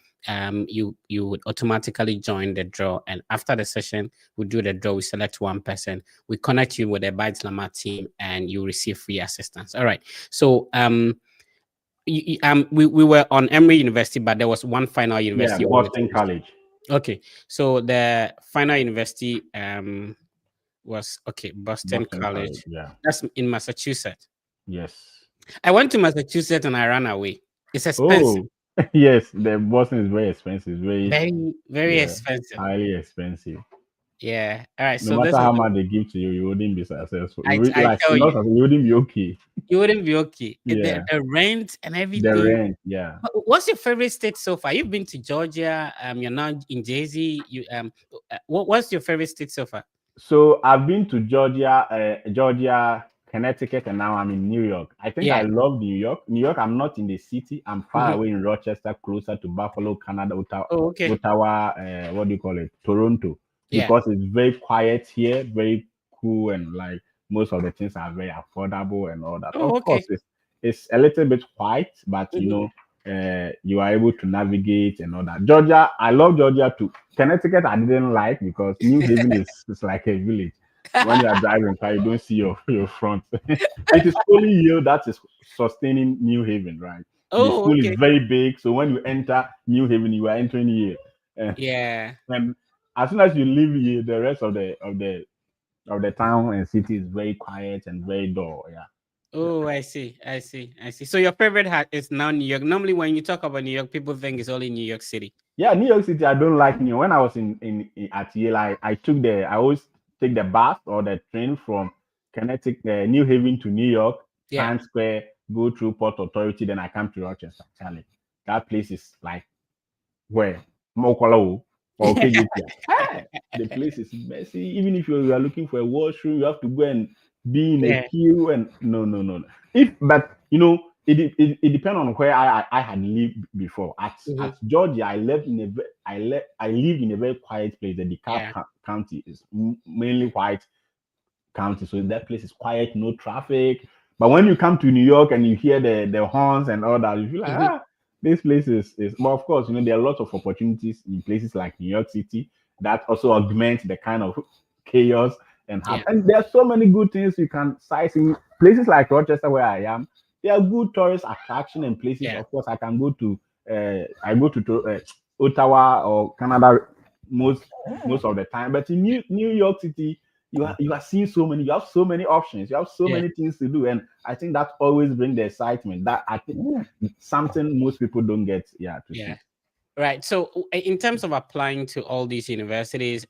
you would automatically join the draw. And after the session, we do the draw. We select one person. We connect you with the Bajs Lamad team, and you receive free assistance. All right. So we were on Emory University, but there was one final Yeah, university you wanted to Boston choose. College. Okay, so the final university was okay, Boston Boston College. College. Yeah. That's in Massachusetts. Yes. I went to Massachusetts and I ran away. It's expensive, Oh, yes. The Boston is very expensive. Very, very very yeah, expensive. highly expensive. Yeah. All right. No So matter this is how much they give to you, you wouldn't be successful. I tell Not you, successful, you wouldn't be okay. you wouldn't be okay. Yeah. The rent and The everything. rent. Yeah. But what's your favorite state so far? You've been to Georgia. You're now in Jersey. What's your favorite state so far? So I've been to Georgia, Connecticut, and now I'm in New York. I think I Yeah. love New York. New York, I'm not in the city. I'm far Mhm. away in Rochester, closer to Buffalo, Canada, Oh, okay. Ottawa, what do you call it? Toronto. Yeah. Because it's very quiet here, very cool, and like most of the things are very affordable and all that. Oh, Of course, okay. it's a little bit quiet, but Mhm. you are able to navigate and all that. Georgia, I love Georgia too. Connecticut, I didn't like because New Haven is like a village. When you are driving car, you don't see your front. It is only Yale that is sustaining New Haven, right? The Oh, school is okay. very big, so when you enter New Haven, you are entering Yale. And, Yeah. and as soon as you leave Yale, the rest of the town and city is very quiet and very dull. Yeah. Oh, I see. I see. I see. So your favorite hat is now New York. Normally, when you talk about New York, people think it's only New York City. Yeah, New York City, I don't like New York. When I was in at Yale, I always take the bus or the train from Connecticut, New Haven to New York, Yeah. Times Square, go through Port Authority, then I come to Rochester. Charlie, that place is like where Mokolo or KJP. Hey, the place is messy. Even if you are looking for a washroom, you have to go and be in a Yeah. queue and no, no, no, no. If but it depends on where I had lived before. At Mhm. Georgia, I lived in a very quiet place. The Yeah. County is mainly white county, so that place is quiet, no traffic. But when you come to New York and you hear the horns and all that, you feel like Mhm. this place is. But of course, there are lots of opportunities in places like New York City that also augment the kind of chaos and Yeah. have. And there are so many good things you can sight in places like Rochester, where I am. There are good tourist attraction and places. Yeah. Of course, I can go to. I go to Ottawa or Canada most of the time, but in New York City you are seeing so many, you have so many options, you have so Yeah. many things to do, and I think that always brings the excitement that I think something most people don't get to Yeah. see. Right. So, in terms of applying to all these universities,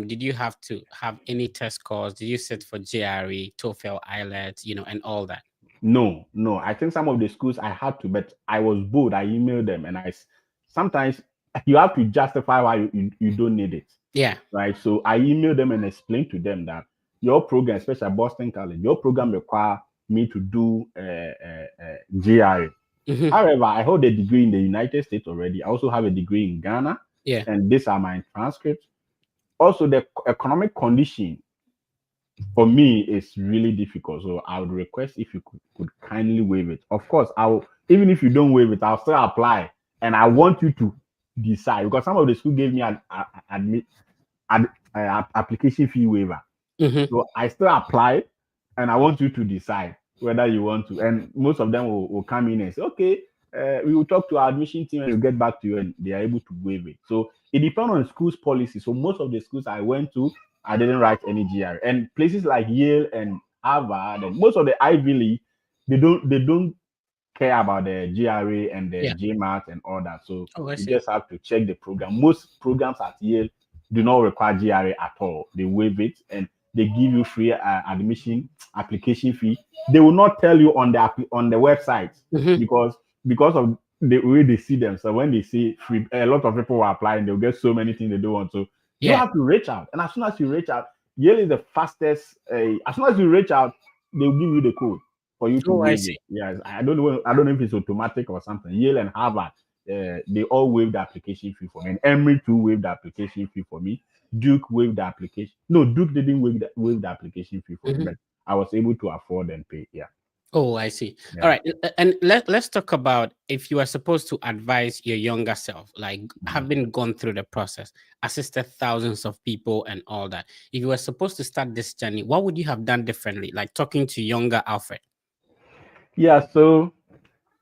did you have to have any test scores? Did you sit for GRE, TOEFL, IELTS, and all that? No, I think some of the schools I had to, but I was bold. I emailed them, and sometimes you have to justify why you don't need it, Yeah. right? So I emailed them and explained to them that your program, especially Boston College, your program require me to do GRE. Hmm. However, I hold a degree in the United States already. I also have a degree in Ghana, Yeah. and these are my transcripts. Also, the economic condition for me is really difficult. So I would request if you could kindly waive it. Of course, I'll even if you don't waive it, I'll still apply, and I want you to decide because some of the school gave me an application fee waiver. Hmm. So I still apply, and I want you to decide whether you want to. And most of them will come in and say, okay, we will talk to our admission team and we'll get back to you, and they are able to waive it. So it depends on schools' policy. So most of the schools I went to, I didn't write any GR. And places like Yale and Harvard and most of the Ivy League, they don't care about the GRA and the Yeah. GMAT and all that. So Oh, I you see. just have to check the program. Most programs at Yale do not require GRA at all. They waive it and they give you free admission application fee. They will not tell you on the website Hmm. because of the way they see them. So when they see free, a lot of people will apply and they'll get so many things they don't want. So you Yeah. have to reach out. And as soon as you reach out, Yale is the fastest. As soon as you reach out, they'll give you the code for you to Oh, I waive see. it. Yes, I don't know. I don't know if it's automatic or something. Yale and Harvard, they all waive the application fee for me. And Emory too waived the application fee for me. Duke waived the application. No, Duke didn't waive the application fee for me, Hmm. but I was able to afford and pay. Yeah, Oh, I see. All yeah. right. And let's talk about if you are supposed to advise your younger self, like Mhm. having gone through the process, assisted thousands of people and all that. If you were supposed to start this journey, what would you have done differently? Like talking to younger Alfred. Yeah. So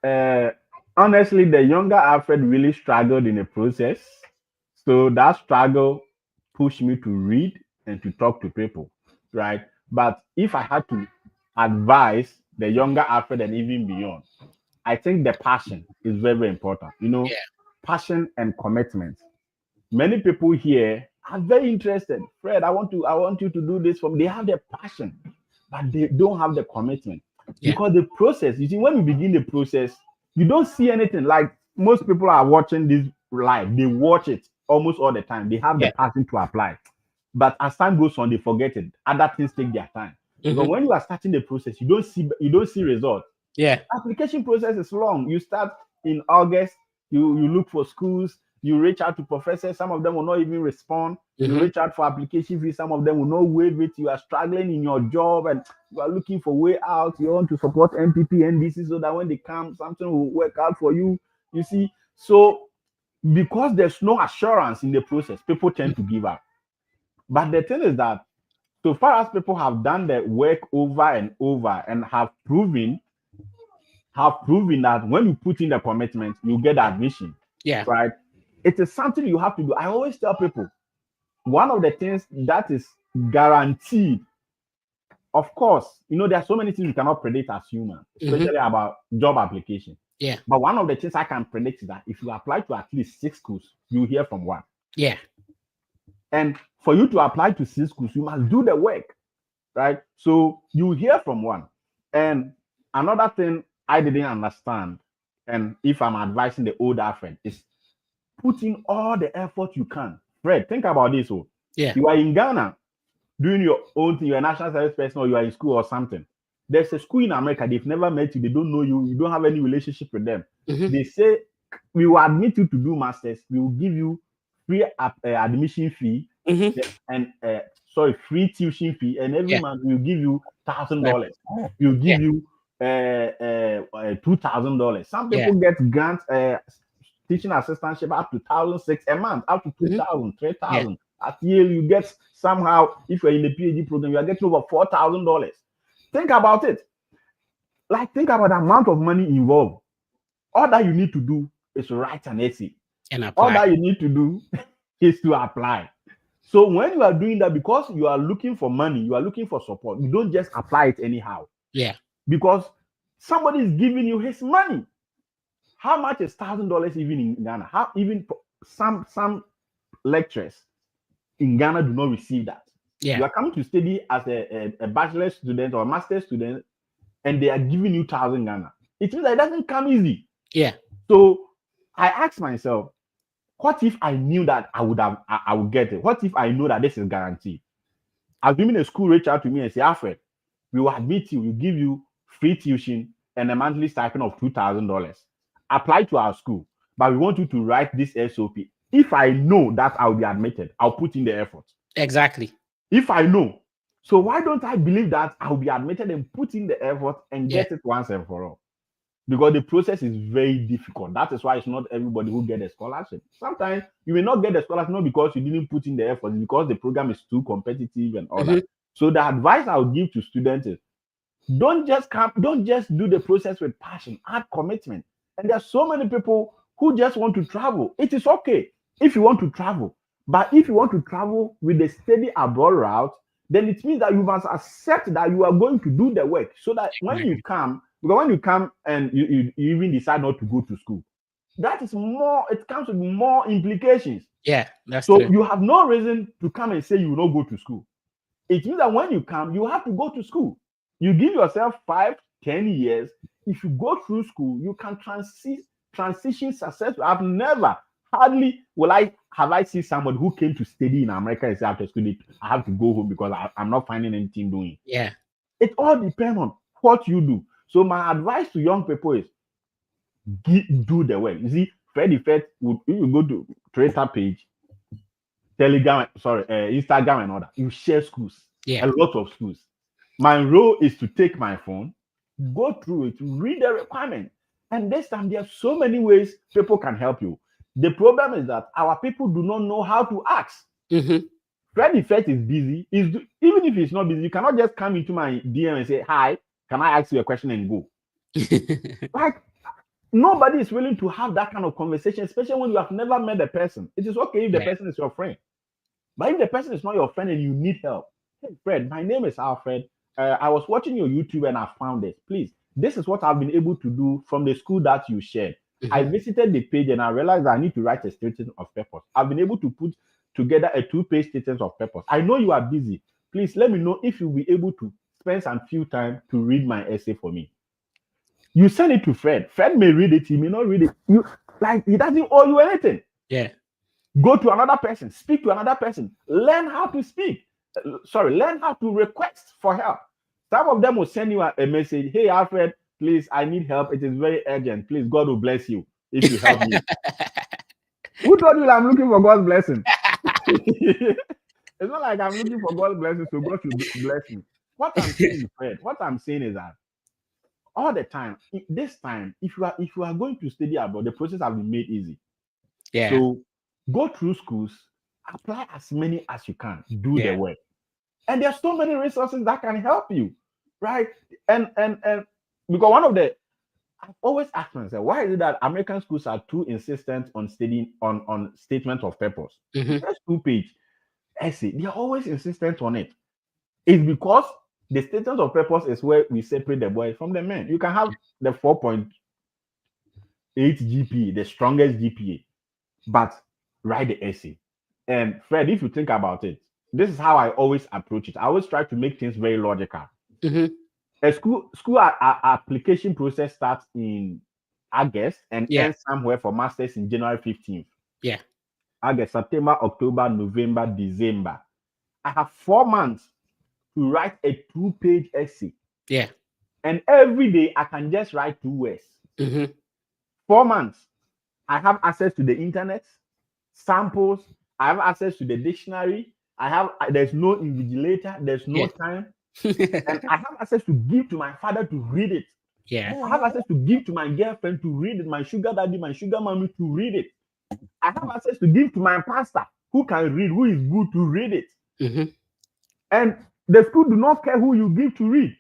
uh, Honestly, the younger Alfred really struggled in the process. So that struggle pushed me to read and to talk to people, right? But if I had to advise the younger Alfred and even beyond, I think the passion is very, very important. Yeah. Passion and commitment. Many people here are very interested. Fred, I want you to do this for me. They have the passion, but they don't have the commitment. Yeah. Because the process, you see, when you begin the process, you don't see anything. Like most people are watching this live, they watch it almost all the time. They have the Yeah. passion to apply. But as time goes on, they forget it. Other things take their time. Because Hmm. when you are starting the process, you don't see results. Yeah. Application process is long. You start in August, you look for schools, you reach out to professors, some of them will not even respond. You Hmm. reach out for application fees, some of them will not waive it. You are struggling in your job and you are looking for way out. You want to support MPP and NDC so that when they come, something will work out for you. You see, so because there's no assurance in the process, people tend to give up. But the thing is that so far as people have done the work over and over and have proven that when you put in the commitment, you get admission, Yeah. right? It is something you have to do. I always tell people one of the things that is guaranteed, of course, there are so many things we cannot predict as humans, Hmm. especially about job application. Yeah. But one of the things I can predict is that if you apply to at least 6 schools, you hear from one. Yeah. And for you to apply to 6 schools, you must do the work, right? So you hear from one. And another thing I didn't understand, and if I'm advising the older friend, is put in all the effort you can. Fred, think about this. Oh, Yeah. you are in Ghana doing your own thing, you're a national service person, or you are in school or something. There's a school in America, they've never met you, they don't know you, you don't have any relationship with them. Hmm. They say, we will admit you to do masters, we will give you free admission fee Hmm. and free tuition fee, and every Yeah. month we'll give you thousand Right. dollars. We'll Yeah. give you $2,000. Some Yeah. people get grants, teaching assistantship up to 1,600 a month, up to Hmm. 2,000, three Yeah. thousand. At Yale, you get somehow, if you're in the PhD program, you are getting over $4,000. Think about it. Like, think about the amount of money involved. All that you need to do is write an essay. And All apply. that you need to do is to apply. So when you are doing that, because you are looking for money, you are looking for support, you don't just apply it anyhow. Yeah. Because somebody is giving you his money. How much is $1,000 even in Ghana? How even some lecturers in Ghana do not receive that. You Yeah. are coming to study as a bachelor student or a master student, and they are giving you 1,000 Ghana. It means that it doesn't come easy. Yeah. So I asked myself, what if I knew that I would get it? What if I know that this is guaranteed? Assuming a school reach out to me and say, Alfred, we will admit you, we will give you free tuition and a monthly stipend of $2,000. Apply to our school, but we want you to write this SOP. If I know that I'll be admitted, I'll put in the effort. Exactly. If I know. So why don't I believe that I'll be admitted and put in the effort and Yeah. get it once and for all? Because the process is very difficult. That is why it's not everybody who get a scholarship. Sometimes you may not get a scholarship not because you didn't put in the effort, it's because the program is too competitive and all Hmm. that. So the advice I would give to students is don't just do the process with passion, add commitment. And there are so many people who just want to travel. It is okay if you want to travel, but if you want to travel with a steady abroad route, then it means that you must accept that you are going to do the work so that when you Exactly. come, because when you come and you even decide not to go to school, that is more, it comes with more implications. Yeah. That's So true. you have no reason to come and say you will not go to school. It means that when you come, you have to go to school. You give yourself 5, 10 years. If you go through school, you can transition successfully. Hardly will I see somebody who came to study in America and say after school, I have to go home because I'm not finding anything doing. Yeah. It all depends on what you do. So my advice to young people is do the work. You see, Freddy Fed would, if you go to Twitter page, Telegram, Instagram and all that, you share schools, Yeah. a lot of schools. My role is to take my phone, go through it, read the requirement. And this time, there are so many ways people can help you. The problem is that our people do not know how to ask. Hmm. Freddy Fett is busy. Even if he's not busy, you cannot just come into my DM and say, "Hi, can I ask you a question?" and go. Like, Nobody is willing to have that kind of conversation, especially when you have never met the person. It is okay if the person is your friend, but if the person is not your friend and you need help, hey Fred, my name is Alfred. I was watching your YouTube and I found it. Please, this is what I've been able to do from the school that you shared. I visited the page and I realized I need to write a statement of purpose. I've been able to put together a 2-page statement of purpose. I know you are busy. Please let me know if you'll be able to spend some few time to read my essay for me. You send it to Fred. Fred may read it. He may not read it. You like he doesn't owe you anything. Yeah. Go to another person. Speak to another person. Learn how to speak. Learn how to request for help. Some of them will send you a message. Hey, Alfred, please, I need help. It is very urgent. Please, God will bless you if you help me. Who told you that I'm looking for God's blessing? It's not like I'm looking for God's blessing, so God should bless me. What I'm saying, Fred, what I'm saying is that all the time, this time, if you are going to study abroad, the process has been made easy. Yeah. So go through schools, apply as many as you can, do the work. And there's so many resources that can help you, right? And because one of the I've always asked myself, why is it that American schools are too insistent on studying on statement of purpose? First 2-page essay, they are always insistent on it. It's because the statement of purpose is where we separate the boys from the men. You can have the 4.8 GPA, the strongest GPA, but write the essay. And Fred, if you think about it, this is how I always approach it. I always try to make things very logical. A school application process starts in August and ends somewhere for masters in January 15th. Yeah. August, September, October, November, December. I have 4 months to write a 2-page essay. Yeah. And every day I can just write 2 words. 4 months. I have access to the internet, samples. I have access to the dictionary. There's no invigilator. There's no time. And I have access to give to my father to read it. Yeah. I have access to give to my girlfriend to read it, my sugar daddy, my sugar mommy to read it. I have access to give to my pastor who can read, who is good to read it. And the school do not care who you give to read.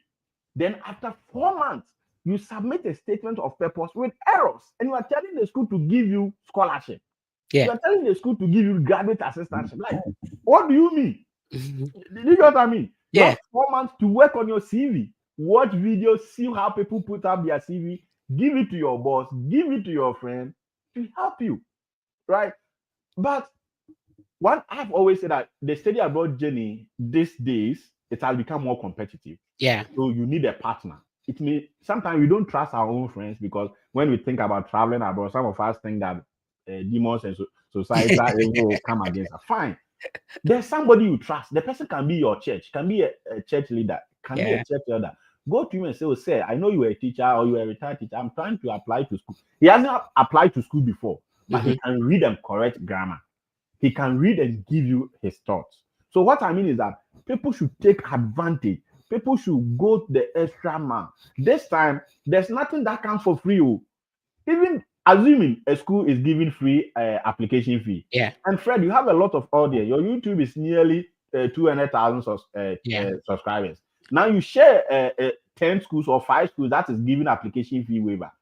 Then after 4 months, you submit a statement of purpose with errors, and you are telling the school to give you scholarship. You are telling the school to give you graduate assistantship. Like, what do you mean? Do you get what I mean? You have 4 months to work on your CV, watch videos, see how people put up their CV, give it to your boss, give it to your friend to help you, right? But one, I've always said that the study abroad journey these days, it has become more competitive. Yeah. So you need a partner. It may sometimes we don't trust our own friends because when we think about traveling abroad, some of us think that demons and society will come against us. Fine. There's somebody you trust. The person can be your church, can be a church leader, can be a church elder. Go to him and say, "Oh, sir, I know you're a teacher or you're a retired teacher. I'm trying to apply to school." He hasn't applied to school before, but he can read and correct grammar. He can read and give you his thoughts. So what I mean is that people should take advantage. People should go the extra mile. This time, there's nothing that comes for free. Even assuming a school is giving free application fee. Yeah. And Fred, you have a lot of audience. Your YouTube is nearly 200,000 subscribers. Now you share 10 schools or 5 schools that is giving application fee waiver.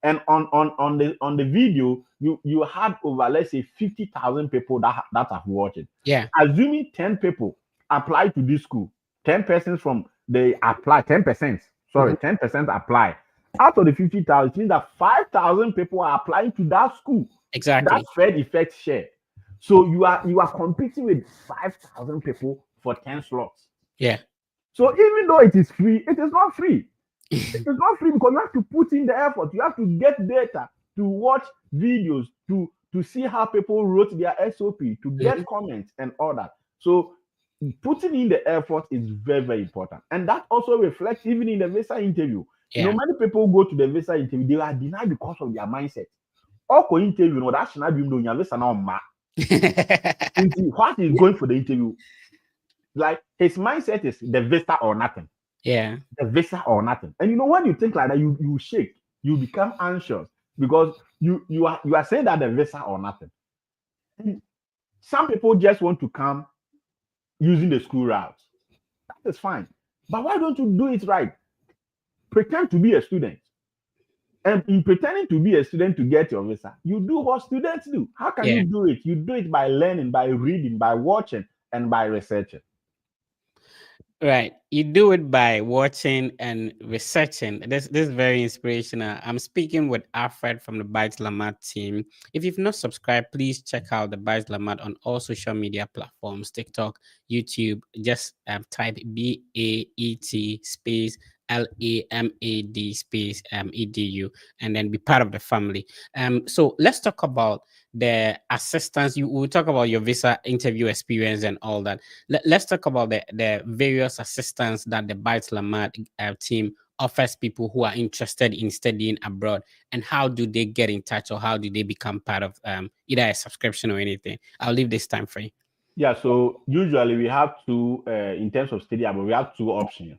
And on the video, you had over, let's say, 50,000 people that have watched it. Yeah. Assuming 10 people apply to this school, 10 persons from they apply, 10%. Sorry, 10% apply. Out of the 50,000, it means that 5,000 people are applying to that school. Exactly. That Fed effect share. So you are competing with 5,000 people for 10 slots. Yeah. So even though it is free, it is not free. It is not free because you have to put in the effort. You have to get data, to watch videos, to see how people wrote their SOP, to get comments and all that. So putting in the effort is very, very important. And that also reflects even in the visa interview. Yeah. You know, many people go to the visa interview, they are denied because of their mindset. Or interview, no, that should not be doing your visa now. What is going for the interview? Like his mindset is the visa or nothing. Yeah. The visa or nothing. And you know, when you think like that, you shake, you become anxious because you are saying that the visa or nothing. And some people just want to come using the school route. That is fine. But why don't you do it right? Pretend to be a student And in pretending to be a student to get your visa, you do what students do. How can you do it? You do it by learning, by reading, by watching, and by researching. Right. You do it by watching and researching. This is very inspirational. I'm speaking with Alfred from the Baet Lamad team. If you've not subscribed, please check out the Baet Lamad on all social media platforms, TikTok, YouTube. Just type BAET space LAMAD space EDU, and then be part of the family. So let's talk about the assistance. You will talk about your visa interview experience and all that. Let's talk about the various assistance that the Baet Lamad team offers people who are interested in studying abroad, and how do they get in touch, or how do they become part of either a subscription or anything. I'll leave this time for you. Yeah, so usually we have two, in terms of study abroad, we have two options.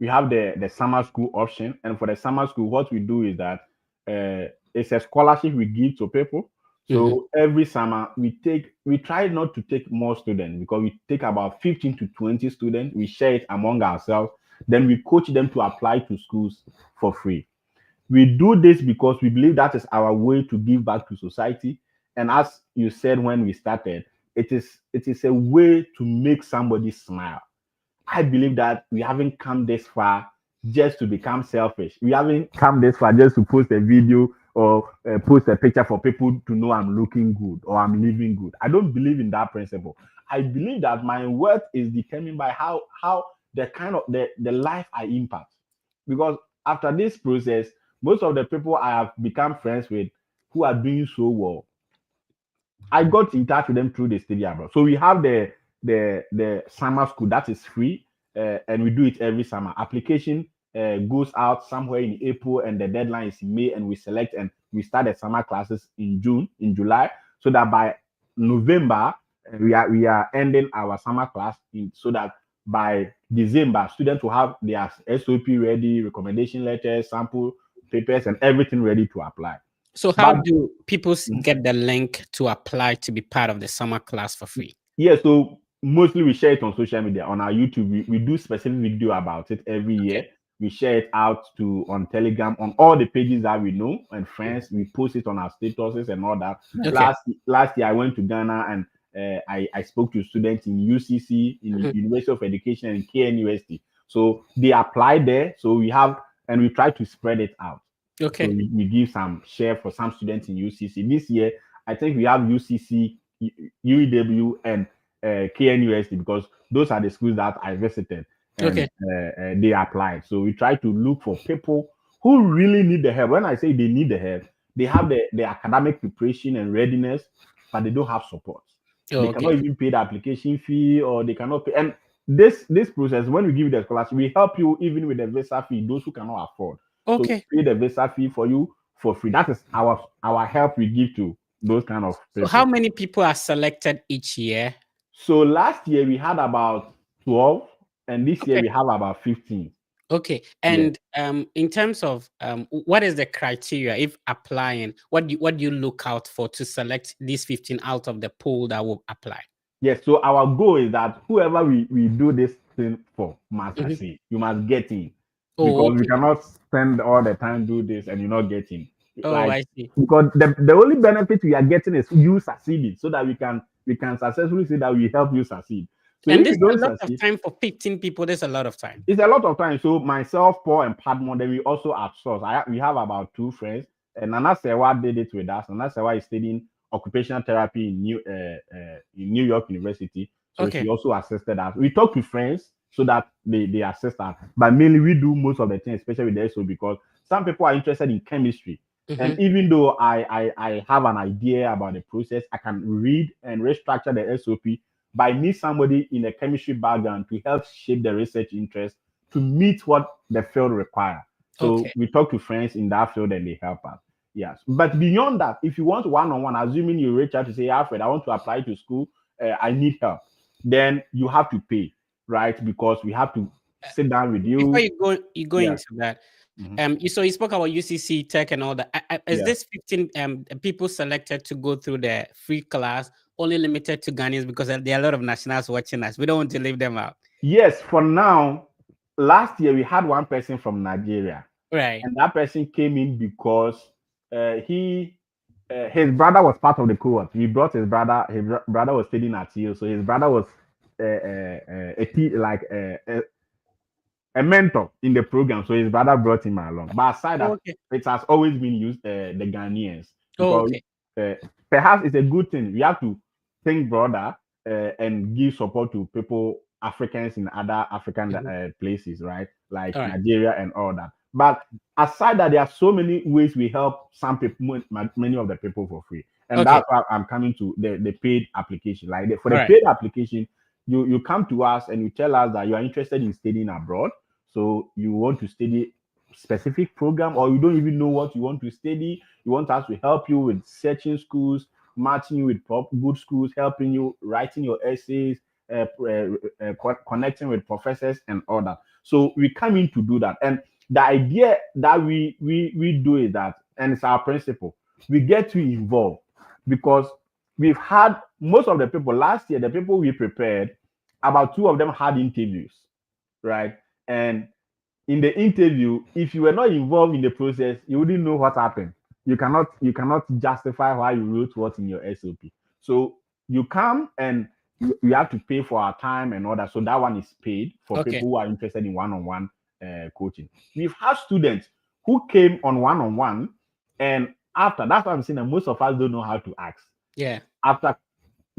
We have the summer school option, and for the summer school, what we do is that it's a scholarship we give to people. So every summer we try not to take more students, because we take about 15 to 20 students. We share it among ourselves. Then we coach them to apply to schools for free. We do this because we believe that is our way to give back to society. And as you said when we started, it is a way to make somebody smile. I believe that we haven't come this far just to become selfish. We haven't come this far just to post a video or post a picture for people to know I'm looking good or I'm living good. I don't believe in that principle. I believe that my worth is determined by how the kind of the life I impact. Because after this process, most of the people I have become friends with who are doing so well, I got in touch with them through the study abroad. So we have the summer school that is free, and we do it every summer. Application goes out somewhere in April, and the deadline is in May, and we select and we start the summer classes in July, so that by November we are ending our summer class so that by December students will have their SOP ready, recommendation letters, sample papers, and everything ready to apply. So how do people get the link to apply to be part of the summer class for free? Yeah, so mostly we share it on social media. On our YouTube, we do specific video about it every year. We share it out on Telegram, on all the pages that we know and friends. We post it on our statuses and all that. Last year I went to Ghana, and I spoke to students in UCC, in the University of Education, and KNUST. So they applied there. So we try to spread it out. So we give some share for some students in UCC. This year, I think we have UCC, UEW, and KNUST, because those are the schools that I visited. And, they applied. So we try to look for people who really need the help. When I say they need the help, they have the academic preparation and readiness, but they don't have support. They cannot even pay the application fee, or they cannot pay. And this process, when we give you the scholarship, we help you even with the visa fee, those who cannot afford. So we pay the visa fee for you for free. That is our help we give to those kind of people. So how many people are selected each year? So last year we had about 12, and this year we have about 15. Okay. And in terms of what is the criteria if applying? What do you look out for to select these 15 out of the pool that will apply? Yes. So our goal is that whoever we do this thing for must succeed. You must get in. Because we cannot spend all the time do this and you're not getting. I see. Because the only benefit we are getting is you succeeding, so that we can successfully say that we help you succeed. So and this is a lot of time for 15 people. There's a lot of time. It's a lot of time. So myself, Paul, and Padmore, then we also outsource. We have about 2 friends, and Nana Sewa did it with us. Nana Sewa is studying occupational therapy in New York University. So she also assisted us. We talk to friends so that they assist us. But mainly we do most of the things, especially with the SO, because some people are interested in chemistry. And even though I have an idea about the process, I can read and restructure the SOP, but I need somebody in a chemistry background to help shape the research interest to meet what the field requires. So we talk to friends in that field and they help us. Yes. But beyond that, if you want one-on-one, assuming you reach out to say, Alfred, I want to apply to school, I need help, then you have to pay, right? Because we have to sit down with you. Before you go into that, you spoke about UCC Tech and all that. Is this 15 people selected to go through the free class only limited to Ghanaians, because there are a lot of nationals watching us? We don't want to leave them out. Yes, for now. Last year we had one person from Nigeria, Right. And that person came in because his brother was part of the cohort. He brought his brother. His brother was studying at Yale, so his brother was a mentor in the program. So his brother brought him along. But aside Oh, that, okay. it has always been used the Ghanaians Oh, because okay. perhaps it's a good thing. We have to think broader and give support to people, Africans in other African places, right? Like All right. Nigeria and all that. But aside that, there are so many ways we help some people, many of the people for free. And Okay. that's why I'm coming to the paid application. Like for All the right. paid application, you come to us and you tell us that you are interested in studying abroad. So you want to study specific program, or you don't even know what you want to study. You want us to help you with searching schools, matching you with good schools, helping you writing your essays, connecting with professors and all that. So we come in to do that. And the idea that we do is that, and it's our principle, we get you involved because we've had most of the people last year, the people we prepared, about two of them had interviews, right? And in the interview, if you were not involved in the process, you wouldn't know what happened. You cannot justify why you wrote what in your SOP. So you come and you have to pay for our time and all that. So that one is paid for Okay. people who are interested in one-on-one coaching. We've had students who came on one-on-one, and after that's why I'm saying that most of us don't know how to ask. Yeah. After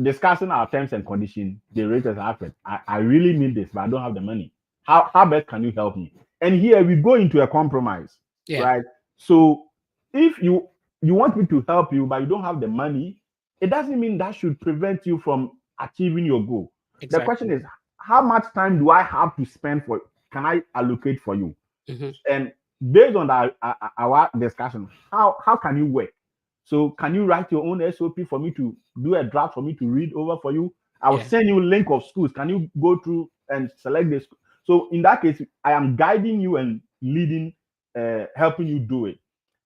discussing our terms and conditions, the rate has happened. I really need this, but I don't have the money. How best can you help me? And here we go into a compromise, Yeah. right? So if you want me to help you, but you don't have the money, it doesn't mean that should prevent you from achieving your goal. The question Exactly. is, how much time do I have to spend for? Can I allocate for you? Mm-hmm. And based on our discussion, how can you work? So can you write your own SOP for me to do a draft for me to read over for you? I will Yeah. send you a link of schools. Can you go through and select the school? So in that case, I am guiding you and leading, helping you do it.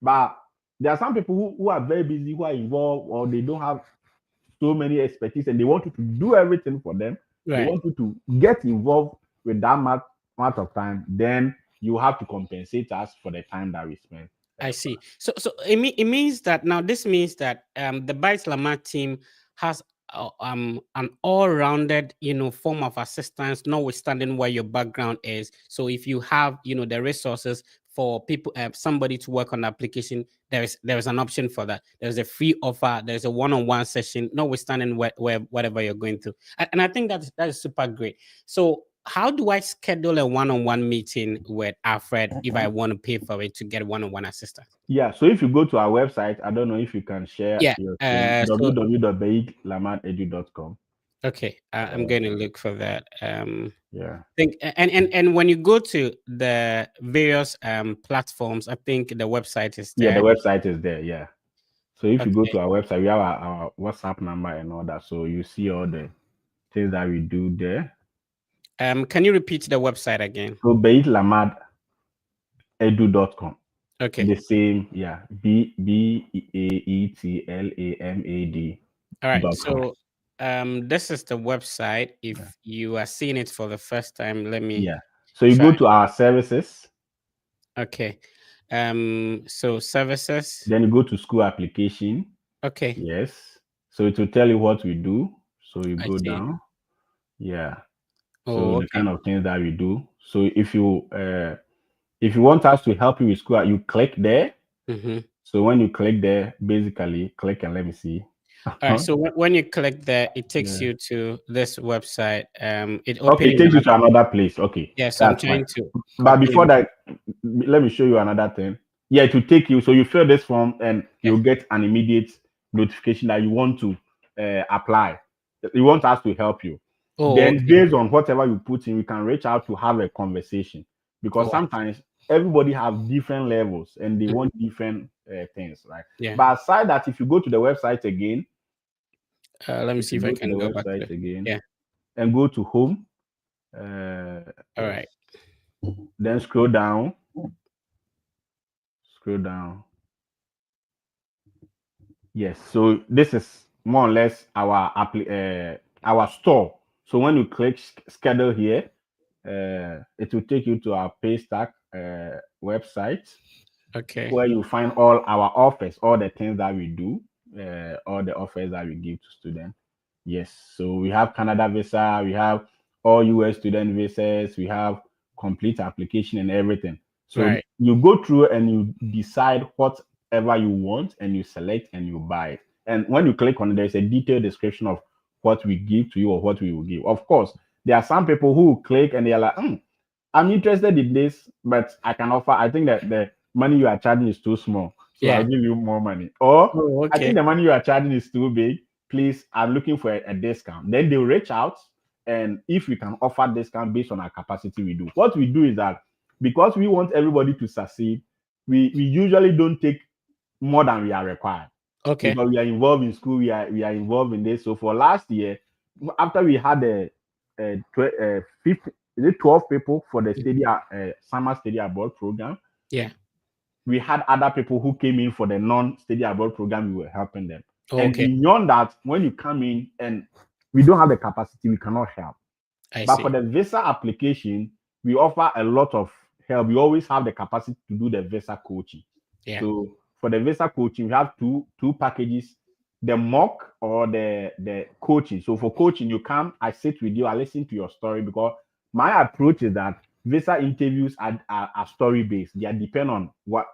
But there are some people who are very busy, who are involved, or they don't have so many expertise, and they want you to do everything for them. They Right. want you to get involved with that amount of time. Then you have to compensate us for the time that we spend. I see. So it means that now this means that the Baet Lamad team has an all-rounded form of assistance, notwithstanding where your background is. So if you have the resources for people, somebody to work on the application, there is an option for that. There's a free offer. There's a one-on-one session, notwithstanding where whatever you're going through. And I think that is super great. So how do I schedule a one-on-one meeting with Alfred if I want to pay for it to get one-on-one assistance? Yeah. So if you go to our website, I don't know if you can share Yeah. your screen, So www.baetlamadedu.com. okay, I'm going to look for that. Yeah. Think and when you go to the various platforms, I think the website is Yeah, the there. website is there. Yeah. So if you go Okay. to our website, we have our WhatsApp number and all that. So you see all the things that we do there. Can you repeat the website again? So baetlamadedu.com. Okay. The same, yeah. BAETLAMAD All right. dot com. So this is the website. If Yeah. you are seeing it for the first time, let me Yeah. So you try. go to our services, Okay. So services. then you go to school application. Okay. Yes. So it will tell you what we do. So you I go see. down. Yeah. So Oh, the okay. kind of things that we do. So if you want us to help you with school, you click there. Mm-hmm. So when you click there, basically click and let me see. All right. So when you click there, it takes Yeah. you to this website. It Okay, it opening takes you up. to another place. Okay, Yeah. So I'm that's fine. trying to But copy. before that, let me show you another thing. Yeah, to take you. So you fill this form and Yeah. you'll get an immediate notification that you want to apply. You want us to help you. Oh, Then, okay. based on whatever you put in, we can reach out to have a conversation because Oh, sometimes everybody has different levels and they mhm. want different things, right? Yeah. But aside that, if you go to the website again, Let me see if I can go back to it. Yeah. and go to home, uh, All yes, right. then scroll down. Yes, so this is more or less our store. So when you click schedule here, it will take you to our pay stack website. Okay. Where you find all our offers, all the things that we do, all the offers that we give to students. Yes, so we have Canada visa, we have all US student visas, we have complete application and everything. So Right. you go through and you decide whatever you want and you select and you buy it. And when you click on it, there's a detailed description of what we give to you or what we will give. Of course, there are some people who click and they're like, I'm interested in this, but I can offer, I think that the money you are charging is too small. So Yeah. I'll give you more money. Or Oh, I think okay. the money you are charging is too big. Please, I'm looking for a discount. Then they'll reach out. And if we can offer discount based on our capacity, we do. What we do is that because we want everybody to succeed, we usually don't take more than we are required. Okay. Because we are involved in school, we are involved in this. So for last year, after we had a 12 people for the summer study abroad program. Yeah. We had other people who came in for the non-study abroad program. We were helping them. And Okay. beyond that, when you come in and we don't have the capacity, we cannot help. But see. for the visa application, we offer a lot of help. We always have the capacity to do the visa coaching. Yeah. So for the visa coaching, we have two packages: the mock or the coaching. So for coaching, you come, I sit with you, I listen to your story, because my approach is that visa interviews are story based. They depend on what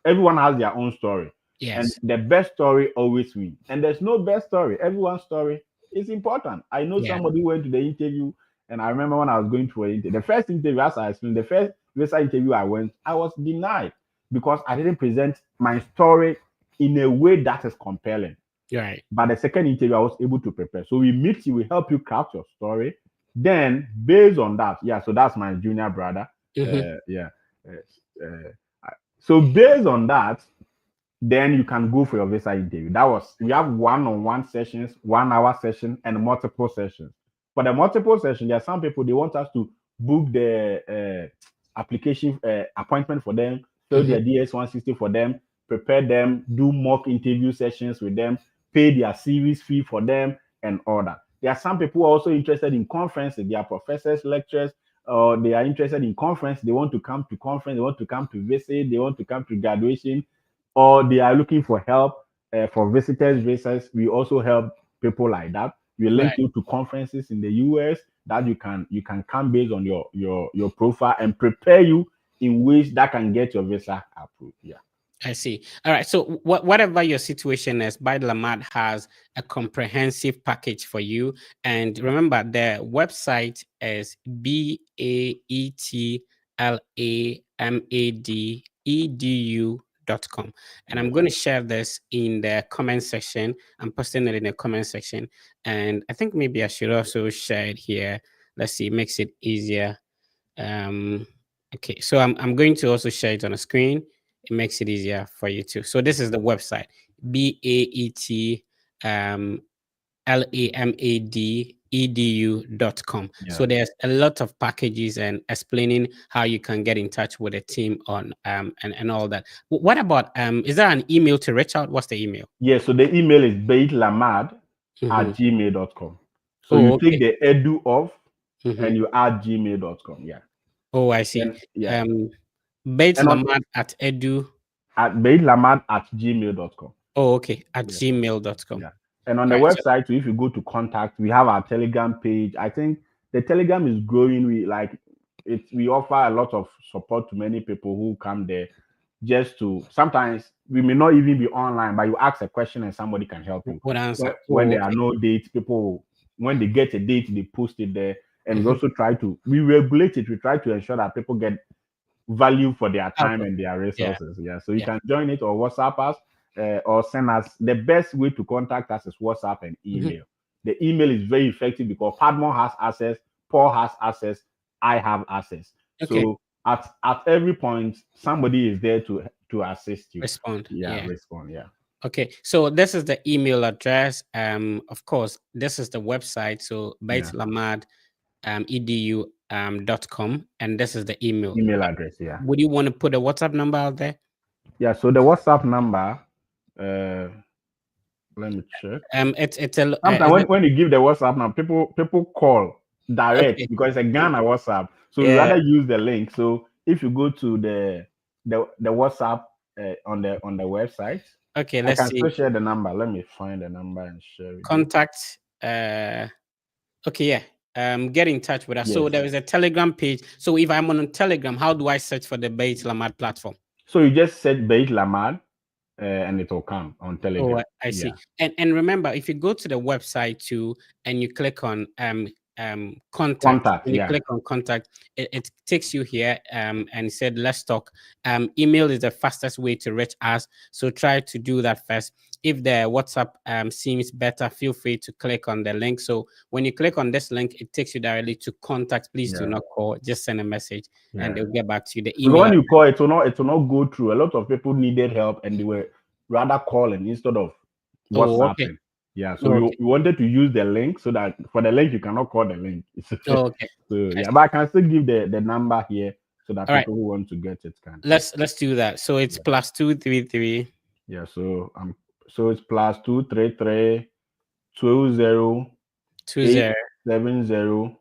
everyone has their own story. Yes. And the best story always wins. And there's no best story. Everyone's story is important. I know somebody who went to the interview, and I remember when I was going to the first interview, as I explained, the first visa interview I went, I was denied because I didn't present my story in a way that is compelling. Right. But the second interview, I was able to prepare. So we meet you, we help you craft your story. Then, based on that, so that's my junior brother. So based on that, then you can go for your visa interview. We have one-on-one sessions, 1 hour session, and multiple sessions. For the multiple session, there are some people, they want us to book the application appointment for them, fill their DS-160 for them, prepare them, do mock interview sessions with them, pay their series fee for them, and all that. There are some people who are also interested in conferences. They are professors, lecturers, or they are interested in conference. They want to come to conference. They want to come to visit. They want to come to graduation, or they are looking for help for visitors visas. We also help people like that. We link you to conferences in the US that you can come based on your profile and prepare you in ways that can get your visa approved. Yeah. I see. All right. So whatever your situation is, Baet Lamad has a comprehensive package for you. And remember, the website is BaetLamadEDU.com. And I'm going to share this in the comment section. I'm posting it in the comment section. And I think maybe I should also share it here. Let's see, it makes it easier. Okay, so I'm going to also share it on a screen. It makes it easier for you too. So this is the website, BaetLamadEDU.com. Yeah. So there's a lot of packages and explaining how you can get in touch with a team on and all that. What about is there an email to reach out? What's the email? Yeah, so the email is baetlamad@gmail.com. So you take the edu off and you add gmail.com. Yeah. Oh, I see. Yeah. Baetlamad@edu. At baetlamad@gmail.com. Oh, okay. At gmail.com. Yeah. And on the website, so if you go to contact, we have our Telegram page. I think the Telegram is growing. We offer a lot of support to many people who come there just to, sometimes we may not even be online, but you ask a question and somebody can help you. What answer? When there are no dates, people, when they get a date, they post it there. And we also we regulate it. We try to ensure that people get value for their time and their resources. Yeah. So you can join it or WhatsApp us or send us. The best way to contact us is WhatsApp and email. The email is very effective because Padmore has access, Paul has access, I have access. So at every point, somebody is there to assist you. Respond. Respond. Yeah. Okay. So this is the email address. Of course, this is the website. So baetlamad edu.com, and this is the email address. Yeah. Would you want to put a WhatsApp number out there? Yeah. So the WhatsApp number, let me check. It's a sometimes when you give the WhatsApp number, people call direct because it's a Ghana WhatsApp. So we rather use the link. So if you go to the WhatsApp on the website, Okay, I let's can see. still share the number. Let me find the number and share with you. Contact. Okay, yeah. Get in touch with us. So Yes. there is a Telegram page. So if I'm on Telegram, how do I search for the Baet Lamad platform? So you just search Baet Lamad, and it will come on Oh, Telegram. I see. Yeah. And remember, if you go to the website too and you click on contact, Contact. when you Yeah. click on contact, it takes you here and it said let's talk. Email is the fastest way to reach us, so try to do that first. If the WhatsApp seems better, feel free to click on the link. So when you click on this link, it takes you directly to contact. Please do Yeah. not call, just send a message and Yeah. they'll get back to you. The Because email. when you call, it will not go through. A lot of people needed help and they were rather calling instead of Oh, okay. WhatsApping. Yeah. So Oh, you, okay. you wanted to use the link so that for the link you cannot call the link. Oh, okay. So I yeah, see. but I can still give the number here so that All right. people who want to get it can. Let's do that. So it's Yeah. +233 Yeah. So it's +233 20 20. 870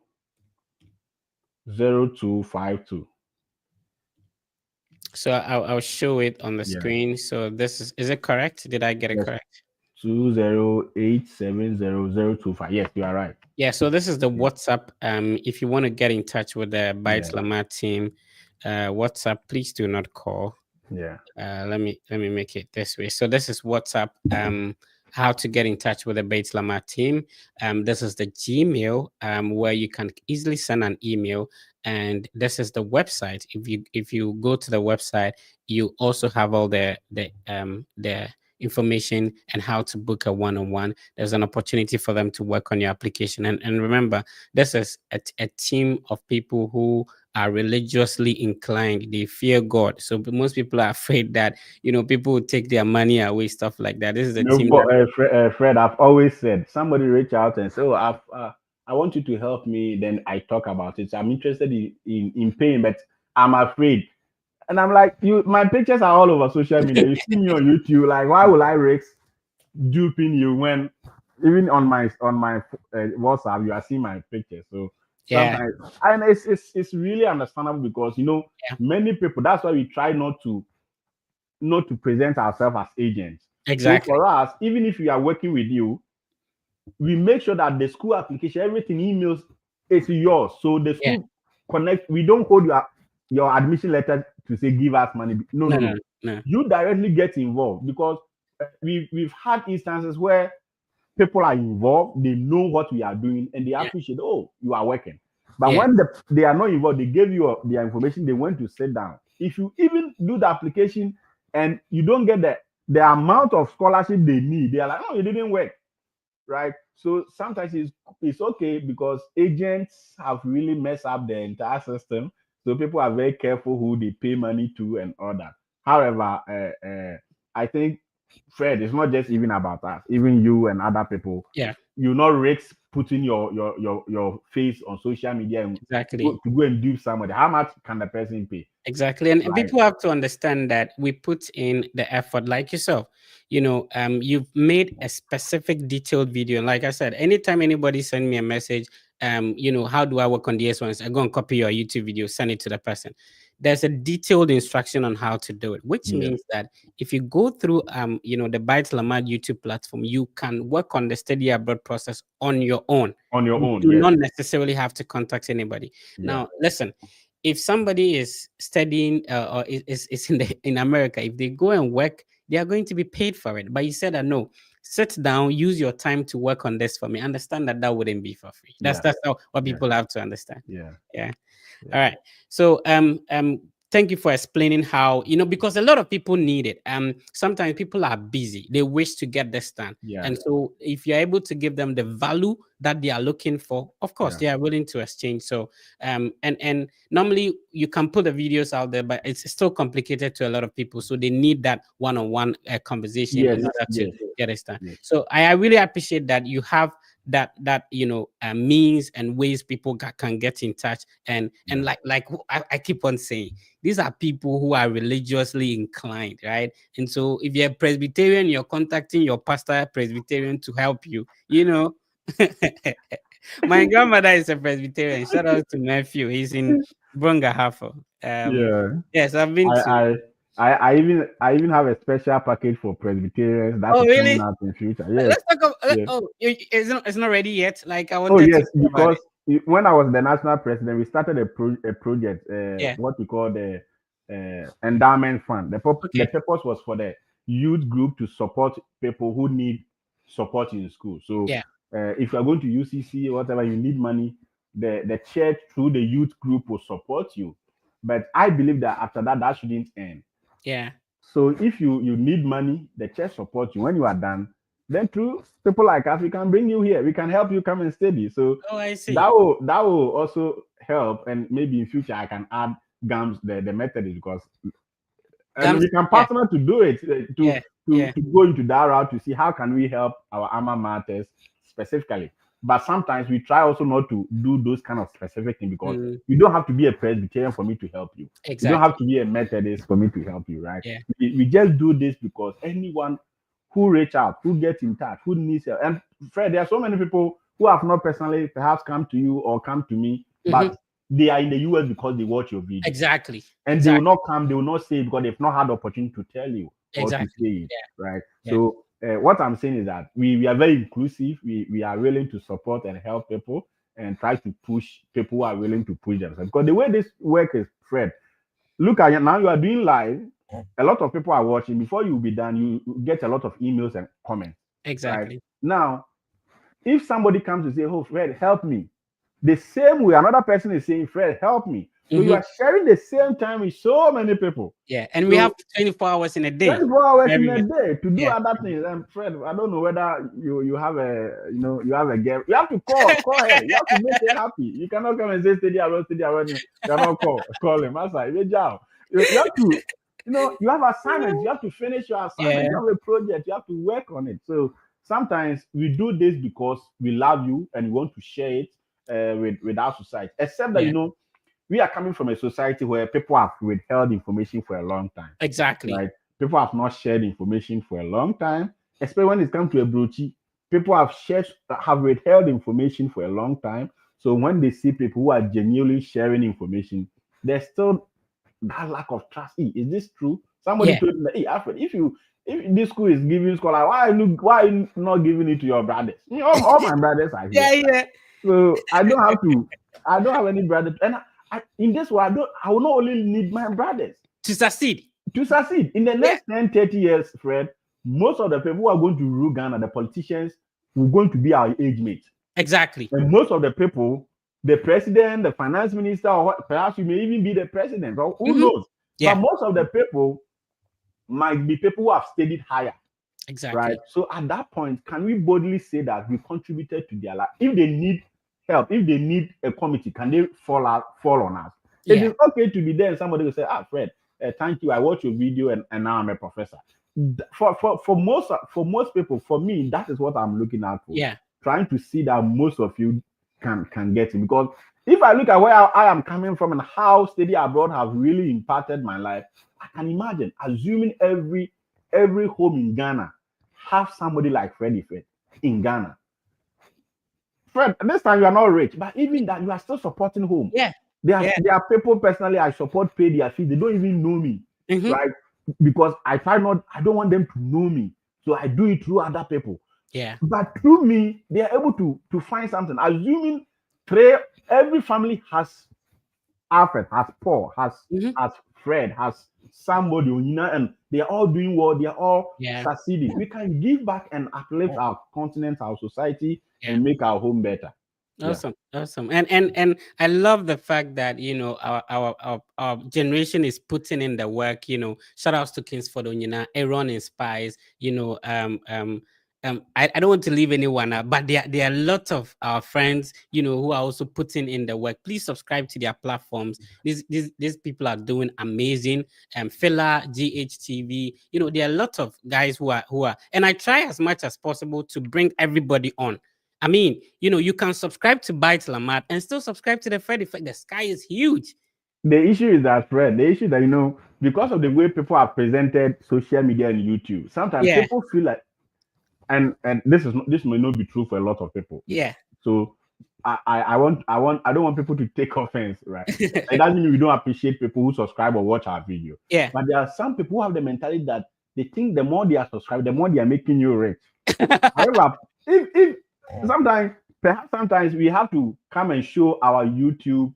0252. So I'll show it on the Yeah. screen. So this is it correct? Did I get it Yes. correct? 20 870 025. Yes, you are right. Yeah, so this is the Yeah. WhatsApp. If you want to get in touch with the Yeah. Bytes Lamar team, WhatsApp, please do not call. Yeah. Let me make it this way. So this is WhatsApp. How to get in touch with the Bates Lamar team. This is the Gmail where you can easily send an email, and this is the website. If you go to the website, you also have all the information and how to book a one-on-one. There's an opportunity for them to work on your application, and remember, this is a team of people who are religiously inclined. They fear God. So most people are afraid that people will take their money away, stuff like that. This is a team that Fred, I've always said somebody reach out and say, "Oh, I want you to help me." Then I talk about it. So I'm interested in paying, but I'm afraid. And I'm like, my pictures are all over social media. You see me on YouTube. Like, why will I risk duping you when even on my WhatsApp you are seeing my pictures? So yeah, sometimes, and it's really understandable because yeah, many people. That's why we try not to present ourselves as agents. So exactly. for us, even if we are working with you, we make sure that the school application, everything emails is yours. So the Yeah. school connect. We don't hold your admission letter to say give us money. No, No, no, no, no. no. You directly get involved because we've had instances where people are involved, they know what we are doing, and they Yeah, appreciate, oh, you are working. But yeah, when they are not involved, they gave you their information, they went to sit down. If you even do the application and you don't get the amount of scholarship they need, they are like, oh, it didn't work, right? So sometimes it's okay because agents have really messed up the entire system. So people are very careful who they pay money to and all that. However, I think Fred, it's not just even about us, even you and other people. yeah, You not risk putting your face on social media and exactly. to go and do somebody. How much can the person pay? Exactly. And Right. people have to understand that we put in the effort, like yourself. You've made a specific detailed video. And like I said, anytime anybody send me a message, how do I work on the S1s? I go and copy your YouTube video, send it to the person. There's a detailed instruction on how to do it, which Yes. means that if you go through the Byte Lamad YouTube platform, you can work on the study abroad process on your own. On your You own. do Yes. not necessarily have to contact anybody. Yeah. Now, listen, if somebody is studying or is in America, if they go and work, they are going to be paid for it. But you said that no, sit down, use your time to work on this for me. Understand that that wouldn't be for free. That's Yeah. what Yeah. people have to understand. Yeah. Yeah. All Yeah. right. So thank you for explaining how, because a lot of people need it. Sometimes people are busy. They wish to get this done. Yeah. And so if you're able to give them the value that they are looking for, of course Yeah. they are willing to exchange. So and normally you can put the videos out there, but it's still complicated to a lot of people. So they need that one-on-one conversation in Yes. order to Yes. get it done. Yes. So I really appreciate that you have that means and ways people can get in touch and Yeah. I keep on saying, these are people who are religiously inclined, right? And so if you're a Presbyterian, you're contacting your pastor Presbyterian to help you. My grandmother is a Presbyterian. Shout out to Matthew. He's in Brunga Halfo. Yes, I've been to. I even have a special package for Presbyterians that Oh, is coming really? out in future. Yes. Let's talk about. Yes. It's not ready yet. Like I Oh wanted to yes, hear about because it. when I was the national president, we started a project, Yeah. what we call the endowment fund. The Okay. purpose was for the youth group to support people who need support in school. So Yeah. if you are going to UCC or whatever, you need money, the church through the youth group will support you. But I believe that after that, that shouldn't end. Yeah. So if you need money, the church supports you. When you are done, then through people like us, we can bring you here. We can help you come and study. So Oh, I see. that will also help. And maybe in future I can add GAMS the method because and Gams. we can Yeah. partner to do it Yeah. Yeah. to go into that route to see how can we help our alma maters specifically. But sometimes we try also not to do those kind of specific things because Mm, you don't have to be a Presbyterian for me to help you. You don't have exactly. to be a Methodist for me to help you, right? Yeah. We just do this because anyone who reach out, who gets in touch, who needs help. And Fred, there are so many people who have not personally perhaps come to you or come to me, Mm-hmm. but they are in the US because they watch your video. Exactly. And they will not come, they will not say it because they've not had the opportunity to tell you or to Exactly. say it, Yeah. right? Yeah. So what I'm saying is that we are very inclusive. We are willing to support and help people and try to push people who are willing to push themselves. Because the way this work is spread, look at you now, you are doing live. A lot of people are watching. Before you be done, you get a lot of emails and comments, right? Exactly. Now, if somebody comes to say, "Oh, Fred, help me," the same way another person is saying, "Fred, help me." So you Mm-hmm. are sharing the same time with so many people. Yeah. And we have So 24 hours in a day. 24 hours in a Everyone. day to do Yeah. other things. And Fred, I don't know whether you have a you have a girl. You have to call her. You have to make her happy. You cannot come and say steady around. You cannot call him. That's like you have to you have assignments. You have to finish your assignment. Yeah. You have a project. You have to work on it. So sometimes we do this because we love you and we want to share it with our society. Except that Yeah. we are coming from a society where people have withheld information for a long time, Exactly. right? People have not shared information for a long time, especially when it comes to a brochi. People have withheld information for a long time. So when they see people who are genuinely sharing information, there's still that lack of trust. Hey, is this true? Somebody Yeah. told me, hey, Alfred, if this school is giving scholar, why are you not giving it to your brothers? All my brothers are here. Yeah. Yeah. So I don't have any brothers. And in this way, I will not only need my brothers To succeed. to succeed. In the Yeah. next 10, 30 years, Fred, most of the people who are going to rule Ghana, the politicians, will going to be our age mates. Exactly. And most of the people, the president, the finance minister, or perhaps you may even be the president, or who knows. Yeah. But most of the people might be people who have studied higher. Exactly. Right. So at that point, can we boldly say that we contributed to their life? If they need help, if they need a committee, can they fall on us? Yeah. It is okay to be there and somebody will say, Fred, thank you. I watched your video and now I'm a professor. For most people, for me, that is what I'm looking out for. Yeah. Trying to see that most of you can get it. Because if I look at where I am coming from and how study abroad have really impacted my life, I can imagine assuming every home in Ghana have somebody like Fred in Ghana. Fred, this time you are not rich, but even that you are still supporting home. Yeah. There are people personally I support pay their fees. They don't even know me, right? Because I don't want them to know me. So I do it through other people. Yeah. But through me, they are able to find something. Assuming every family has Alfred, has Paul, has Fred, has somebody, and they are all doing well, they are all succeeding. We can give back and uplift our continent, our society, and make our home better. Awesome. And I love the fact that our generation is putting in the work. Shout outs to Kingsford Onyina, Aaron Inspires. I don't want to leave anyone out, but there are lots of our friends, who are also putting in the work. Please subscribe to their platforms. These people are doing amazing. Fila, GHTV, there are lots of guys who are, and I try as much as possible to bring everybody on. I mean, you can subscribe to Baet Lamad and still subscribe to the Fred Effect. The sky is huge. The issue is that, Fred, because of the way people have presented social media and YouTube, sometimes people feel like, and this may not be true for a lot of people. Yeah. So I don't want people to take offense, right? It doesn't mean we don't appreciate people who subscribe or watch our video. Yeah. But there are some people who have the mentality that they think the more they are subscribed, the more they are making you rich. However, if perhaps sometimes we have to come and show our YouTube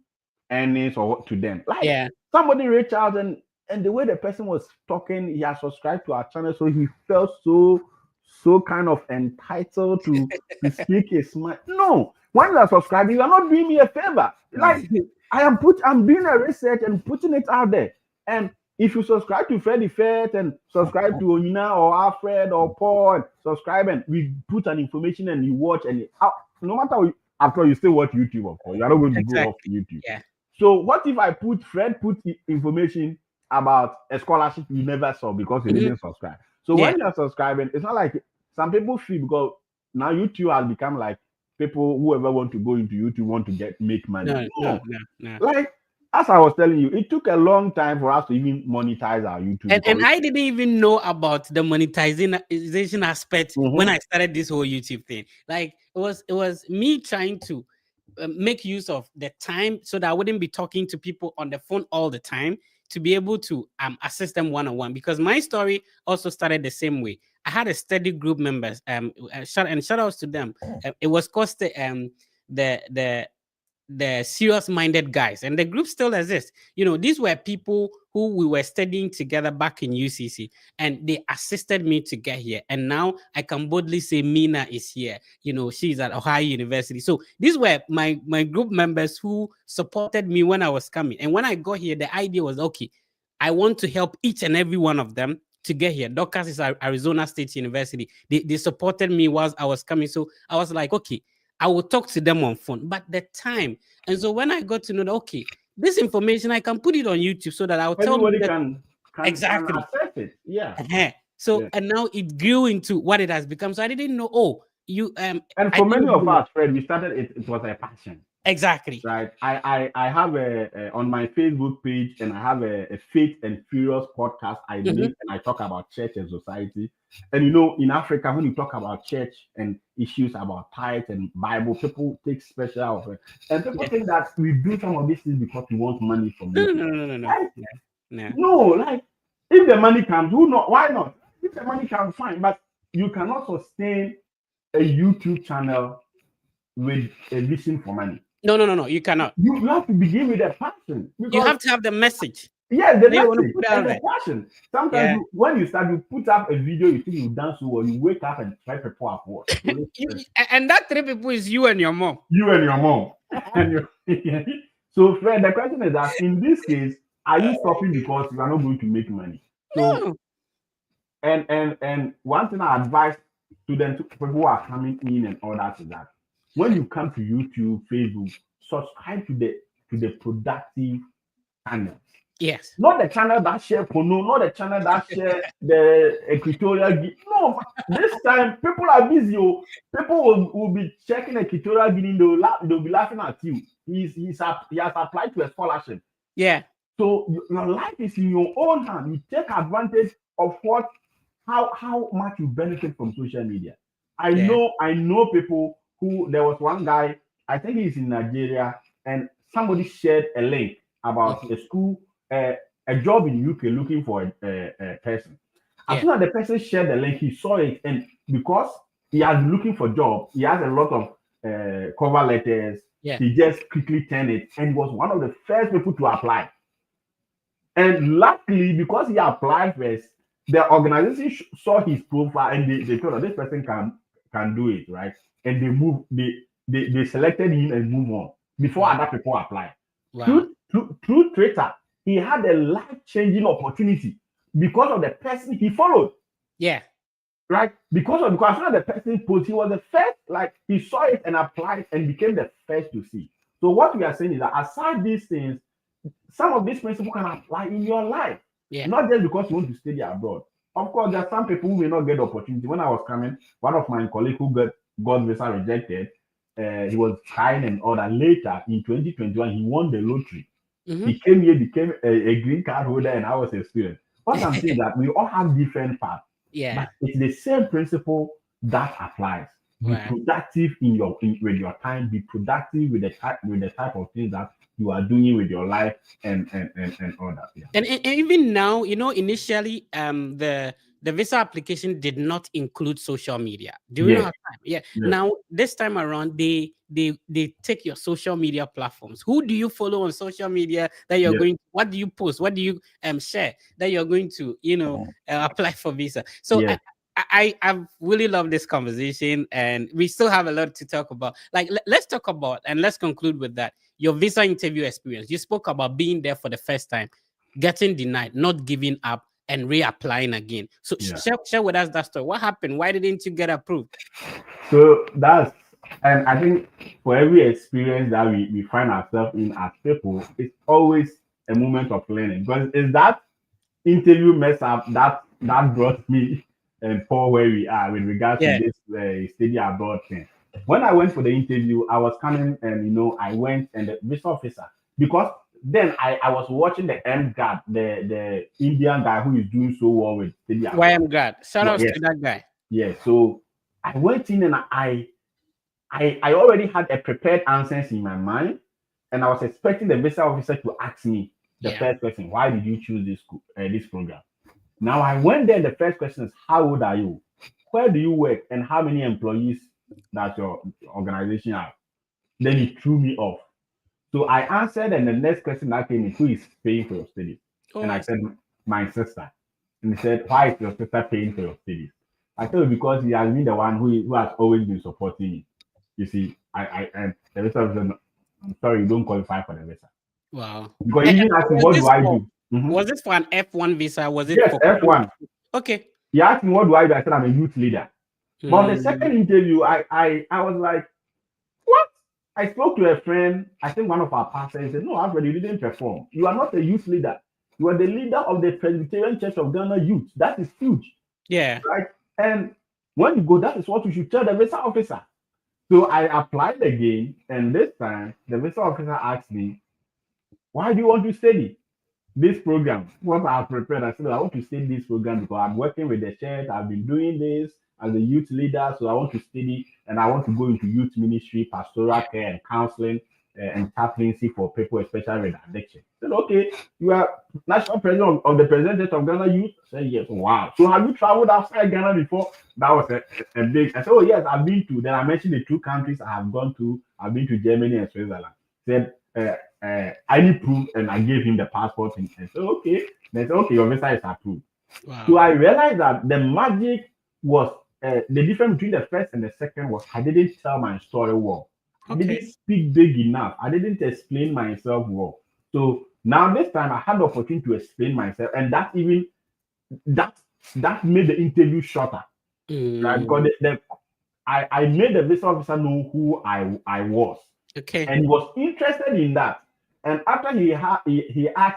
earnings or to them. Like somebody reached out and the way the person was talking, he has subscribed to our channel, so he felt so kind of entitled to speak his mind. No, when you are subscribing, you are not doing me a favor. Like I'm doing a research and putting it out there. And if you subscribe to Freddy Fett and subscribe to Onina or Alfred or Paul and subscribe and we put an information and you watch and no matter what, after all, you still watch YouTube, of course. You are not going to go off YouTube. Yeah. So what if I put information about a scholarship you never saw because you didn't subscribe? So when you're subscribing, it's not like some people feel because now YouTube has become like people, whoever want to go into YouTube want to make money. No. Like, as I was telling you, it took a long time for us to even monetize our YouTube. And I didn't even know about the monetization aspect when I started this whole YouTube thing. Like it was me trying to make use of the time so that I wouldn't be talking to people on the phone all the time, to be able to assist them one-on-one, because my story also started the same way. I had a study group members, shout outs to them. It was called the serious-minded guys, and the group still exists. These were people who we were studying together back in UCC, and they assisted me to get here. And now I can boldly say Mina is here. She's at Ohio University. So these were my group members who supported me when I was coming. And when I got here, the idea was, okay, I want to help each and every one of them to get here. Docas is at Arizona State University. They supported me whilst I was coming. So I was like, okay, I will talk to them on phone, but the time. And so when I got to know that, okay, this information, I can put it on YouTube so that I'll tell everybody them can exactly access it. Yeah. And now it grew into what it has become. So I didn't know, and for many of us, Fred, we started it was a passion. Exactly. Right. I have on my Facebook page, and I have a Faith and Furious podcast I make, and I talk about church and society. And in Africa, when you talk about church and issues about tithe and Bible, people take special of it. And people think that we do some of these things because we want money from them. No, like if the money comes, why not? If the money comes, fine. But you cannot sustain a YouTube channel with a vision for money. No, you cannot. You have to begin with a passion. You have to have the message. Yeah, the message and the passion. Sometimes when you start, you put up a video, you think you dance so well, you wake up and try people at work. And that 3 people is you and your mom. You and your mom. So, Fred, the question is that in this case, are you stopping because you are not going to make money? So, and one thing I advise students, people who are coming in and all that is that when you come to YouTube, Facebook, subscribe to the productive channels. Yes. Not the channel that share porno, not the channel that share the equatorial. No, this time people are busy. People will be checking equatorial Guinea. They'll be laughing at you. He has applied to a scholarship. Yeah. So your life is in your own hand. You take advantage of how much you benefit from social media. I know people who, there was one guy, I think he's in Nigeria, and somebody shared a link about a school, a job in UK looking for a person. As soon as the person shared the link, he saw it, and because he has been looking for a job, he has a lot of cover letters. He just quickly turned it, and he was one of the first people to apply. And luckily, because he applied first, the organization saw his profile and they thought that this person can do it, right? And they selected him and move on before other people apply. Wow. Through Twitter, he had a life-changing opportunity because of the person he followed. Yeah. Right? Because as soon as the person posted, he was the first, like he saw it and applied and became the first to see. So what we are saying is that aside these things, some of these principles can apply in your life. Yeah. Not just because you want to study abroad. Of course, there are some people who may not get the opportunity. When I was coming, one of my colleagues who got visa rejected, he was crying and all that. Later, in 2021, he won the lottery. He came here, became a green card holder, and I was a student. What I'm saying is that we all have different paths. Yeah. But it's the same principle that applies. Be Right. productive with your time. Be productive with the type of things that you are doing with your life and all that. Yeah. And even now, initially, the visa application did not include social media during Yes. our time. Yeah. Yes. Now this time around, they take your social media platforms. Who do you follow on social media that you're Yes. going? What do you post? What do you share that you're going to apply for visa? So Yes. I've really loved this conversation, and we still have a lot to talk about. Like, let's talk about and let's conclude with that. Your visa interview experience. You spoke about being there for the first time, getting denied, not giving up, and reapplying again. So Yeah. share with us that story. What happened? Why didn't you get approved? So that's, and I think for every experience that we find ourselves in as people, it's always a moment of learning, because it's that interview mess up that brought me and Paul where we are with regards to Yeah. this study abroad thing. When I went for the interview, I was coming and I went, and the visa officer, because then I was watching the M guard, the Indian guy who is doing so well with study Why abroad. I'm glad. Shout out Yes, to that guy. yes. So I went in and I already had a prepared answers in my mind, and I was expecting the visa officer to ask me the Yeah. first question: Why did you choose this program? Now I went there. The first question is, how old are you? Where do you work? And how many employees does your organization have? Then he threw me off. So I answered, and the next question that came is, who is paying for your studies? Oh, And I I said, my sister. And he said, why is your sister paying for your studies? I told him, because he has been the one who has always been supporting me. You see, I and the visa said, I'm sorry, you don't qualify for the visa. wow. Because he even asked me, Was what do this I for do? Mhm. was this for an F1 visa? Was it Yes, for F1. Okay. He asked me, what do I do? I said, I'm a youth leader. But on the Hmm. second interview, I was like, what? I spoke to a friend, I think one of our pastors, he said, no, Alfred, you didn't perform. You are not a youth leader. You are the leader of the Presbyterian Church of Ghana youth. That is huge, Yeah. right? And when you go, that is what you should tell the visa officer. So I applied again, and this time the visa officer asked me, why do you want to study this program? What I have prepared, I said, I want to study this program because I'm working with the church. I've been doing this as a youth leader, so I want to study and I want to go into youth ministry, pastoral care, and counseling and chaplaincy for people, especially with addiction. I said, okay, you are national president of the President of Ghana Youth. I said, yes. Wow. So have you traveled outside Ghana before? That was a big. I said, oh yes, I've been to. Then I mentioned the two countries I have gone to. I've been to Germany and Switzerland. Said, I need proof, and I gave him the passport, and said, okay. They said, okay, your visa is approved. Wow. So I realized that the magic was the difference between the first and the second was I didn't tell my story well. I Okay. didn't speak big enough. I didn't explain myself well. So now this time I had the opportunity to explain myself, and that that made the interview shorter, right? Because I made the visa officer know who I was, Okay. and he was interested in that. And after he asked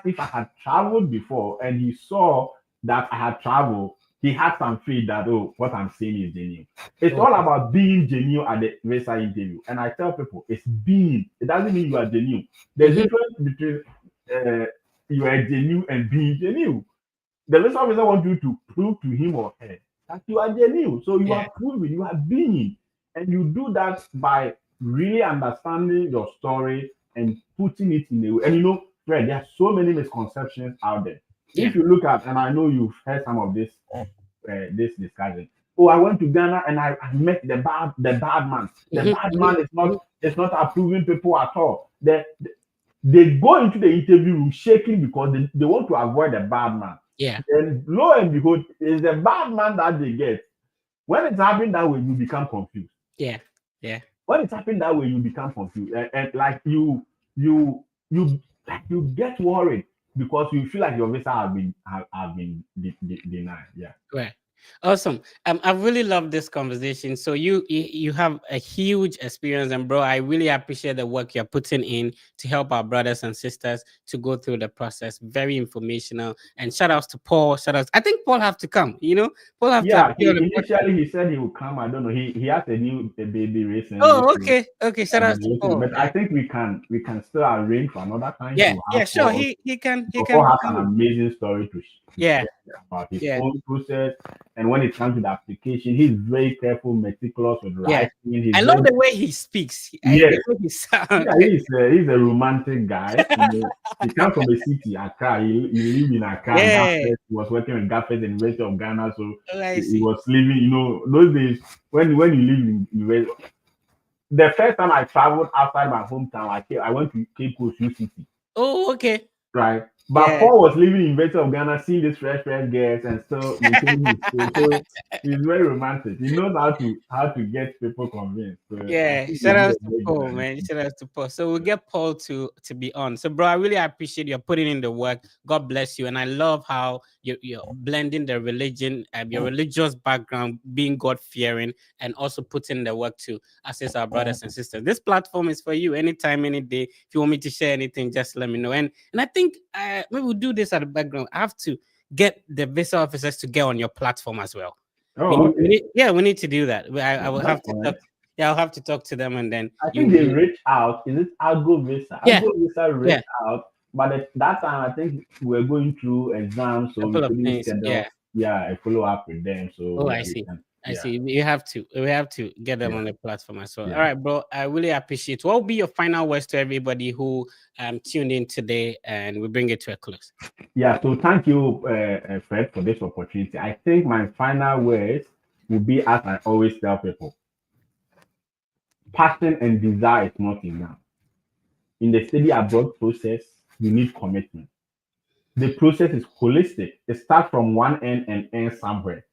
if I had traveled before, and he saw that I had traveled, he had some faith that, oh, what I'm saying is genuine. It's all Okay. about being genuine at the visa interview. And I tell people, it's being. It doesn't mean you are genuine. There's a difference between uh, you are genuine and being genuine. The visa officer wants you to prove to him or her that you are genuine. So you Yeah. are proving, you are being. And you do that by really understanding your story and putting it in a way. And Fred, there are so many misconceptions out there. Yeah. If you look at, and I know you've heard some of this discussion. Oh, I went to Ghana and I met the bad man. The bad man is not approving people at all. They go into the interview room shaking because they want to avoid the bad man. Yeah. And lo and behold, it's the bad man that they get. When it's happening that way, you become confused. Yeah. Yeah. When it's happening that way, you become confused, and like you like you get worried because you feel like your visa have been denied. Yeah. Right. Awesome. I really love this conversation. So you have a huge experience, and bro, I really appreciate the work you're putting in to help our brothers and sisters to go through the process. Very informational. And shout outs to Paul. Shout outs. I think Paul have to come. Paul have to Yeah, appear on the podcast. initially he said he would come. I don't know. He has a baby recently, Oh, so okay. Okay. Shout outs to Paul. but I think we can still arrange for another time Yeah. to Yeah. have Sure. Paul. He can Paul has come an in. amazing story to Yeah. share about his Yeah. own process And when it comes to the application, he's very careful, meticulous with writing. He's I love the way he speaks. Yes. The way he sounds. Yeah, he's a romantic guy. He comes from a city, Accra. He lived in Accra. Yeah. He was working with Gafet in the University of Ghana. So I he see. was living, those days when you live in university. The first time I traveled outside my hometown, I went to Cape Coast UCT. Oh, okay. Right. But Paul was living in University of Ghana, seeing these fresh girls and still maintaining his school. So he's very romantic. He knows how to get people convinced. So shout out to Paul, man. Shout out to Paul. So we'll get Paul to be on. So, bro, I really appreciate you putting in the work. God bless you. And I love how you're blending the religion, your religious background, being God-fearing, and also putting the work to assist our brothers and sisters. This platform is for you anytime, any day. If you want me to share anything, just let me know. And I think maybe we'll do this at the background. I have to get the visa officers to get on your platform as well. Oh, okay. We need to do that. I will have to talk. Yeah, I'll have to talk to them, and then I think they reach out. Is it Algo Visa? Yeah. Algo Visa reached out, but at that time I think we were going through exams, so we couldn't schedule a follow up with them. So I see. I see. We have to get them on the platform as well. All right, bro. I really appreciate it. What will be your final words to everybody who tuned in today, and we bring it to a close? Yeah. So thank you, Fred, for this opportunity. I think my final words will be, as I always tell people, passion and desire is not enough. In the study abroad process, you need commitment. The process is holistic. It starts from one end and ends somewhere.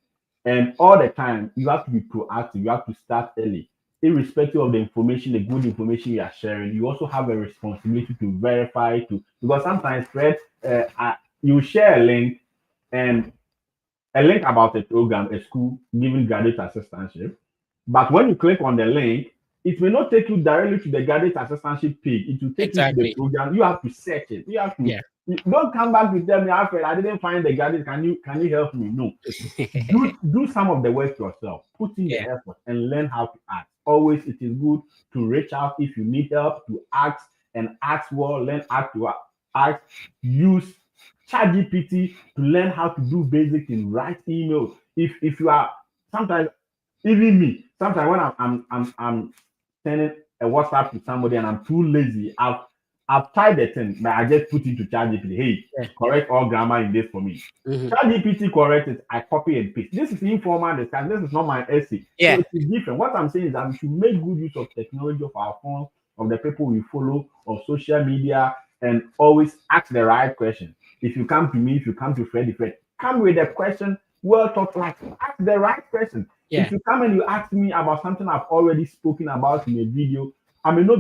And all the time, you have to be proactive. You have to start early. Irrespective of the information, the good information you are sharing, you also have a responsibility to verify because sometimes, Fred, you share a link and a link about a program, a school giving graduate assistantship. But when you click on the link, it may not take you directly to the graduate assistantship page. It will take you to the program. You have to search it. You have to. Don't come back with them. I didn't find the graduate. Can you help me? No. do some of the work yourself. Put in the effort and learn how to ask. Always, it is good to reach out if you need help, to ask and ask well. Learn how to ask. Use ChatGPT to learn how to do basic things. Write emails. If you are sometimes, even me, sometimes when I'm sending a WhatsApp to somebody and I'm too lazy, I've tried the thing, but I just put into ChatGPT. Hey, correct all grammar in this for me. ChatGPT corrects it. I copy and paste. This is informal discussion. This is not my essay. So it's different. What I'm saying is that we should make good use of technology, of our phones, of the people we follow, of social media, and always ask the right question. If you come to me, if you come to Fred, come with a question, well thought, like ask the right question. If you come and you ask me about something I've already spoken about in a video, I may not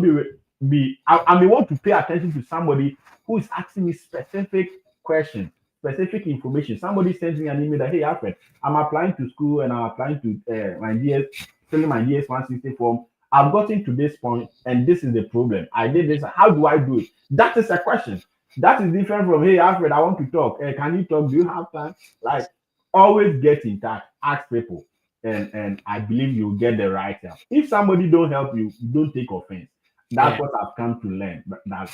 I may want to pay attention to somebody who is asking me specific questions, specific information. Somebody sends me an email that, hey, Alfred, I'm applying to school and I'm applying to my DS, filling my DS 160 form. I've gotten to this point and this is the problem. I did this. How do I do it? That is a question. That is different from, hey, Alfred, I want to talk. Hey, can you talk? Do you have time? Like, always get in touch. Ask people. And I believe you'll get the right help. If somebody don't help you, don't take offense. That's what I've come to learn. But that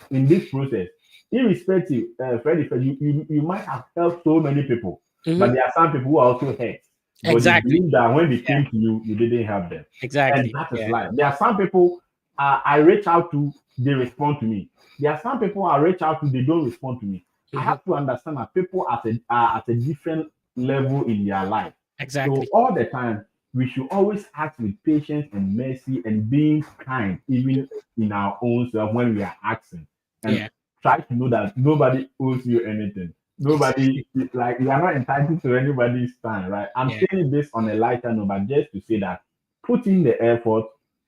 in this process, irrespective, Freddie, you might have helped so many people, but there are some people who are also hurt. But you believe that when they came to you, you didn't help them. Exactly. And that is life. There are some people I reach out to, they respond to me. There are some people I reach out to, they don't respond to me. I have to understand that people are at a different level in their life. Exactly. So all the time, we should always act with patience and mercy and being kind, even in our own self when we are asking. And try to know that nobody owes you anything. Nobody, like, you are not entitled to anybody's time, right? I'm saying this on a lighter note, but just to say that put in the effort,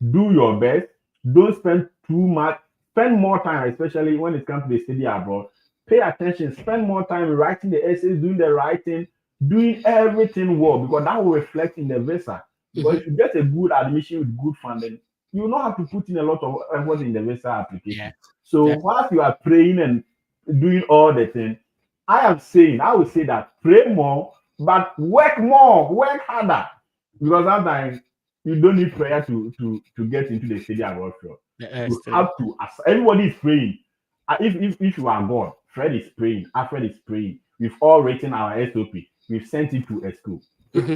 do your best, don't spend too much, spend more time, especially when it comes to the study abroad. Pay attention, spend more time writing the essays, doing the writing, doing everything well, because that will reflect in the visa. Because if you get a good admission with good funding, you will not have to put in a lot of effort in the visa application. So whilst you are praying and doing all the things, I will say that pray more, but work more, work harder. Because sometimes you don't need prayer to get into the study abroad field. You have to. Everybody is praying. If you are God, Fred is praying, Alfred is praying. We've all written our SOP. We've sent it to a school. Mm-hmm.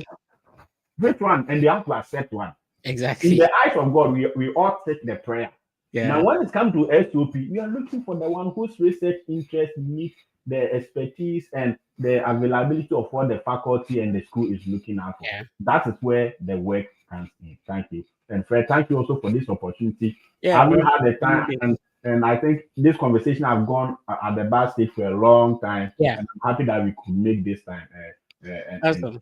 Which one? And they have to accept one. In Exactly. the eyes of God, we all take the prayer. Yeah. Now, when it comes to SOP, we are looking for the one whose research interest meets the expertise and the availability of what the faculty and the school is looking out for. Yeah. That is where the work comes in. Thank you. And Fred, thank you also for this opportunity. I Yeah, haven't bro. had the You time, did. and I think this conversation have gone at the bad stage for a long time. Yeah. And I'm happy that we could make this time. And Awesome.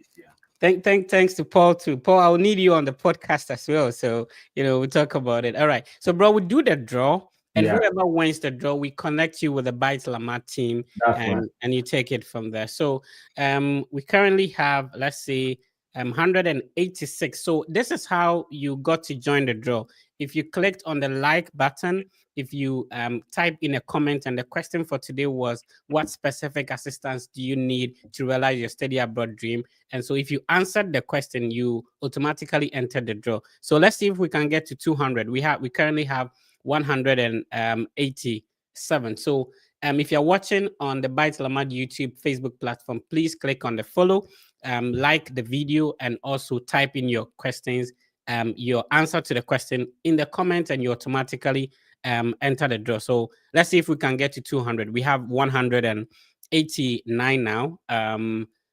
Thanks to Paul too. Paul, I'll need you on the podcast as well. So, we'll talk about it. All right. So, bro, we do the draw, and yeah, whoever wins the draw, we connect you with the Baet Lamad team, that's right. and you take it from there. So, we currently have, let's say, 186. So this is how you got to join the draw. If you clicked on the like button, if you type in a comment, and the question for today was, what specific assistance do you need to realize your study abroad dream? And so if you answered the question, you automatically entered the draw. So let's see if we can get to 200. We currently have 187. So if you're watching on the Byte Lamad YouTube Facebook platform, please click on the follow, like the video, and also type in your questions, your answer to the question in the comments, and you automatically enter the draw. So let's see if we can get to 200. We have 189 now.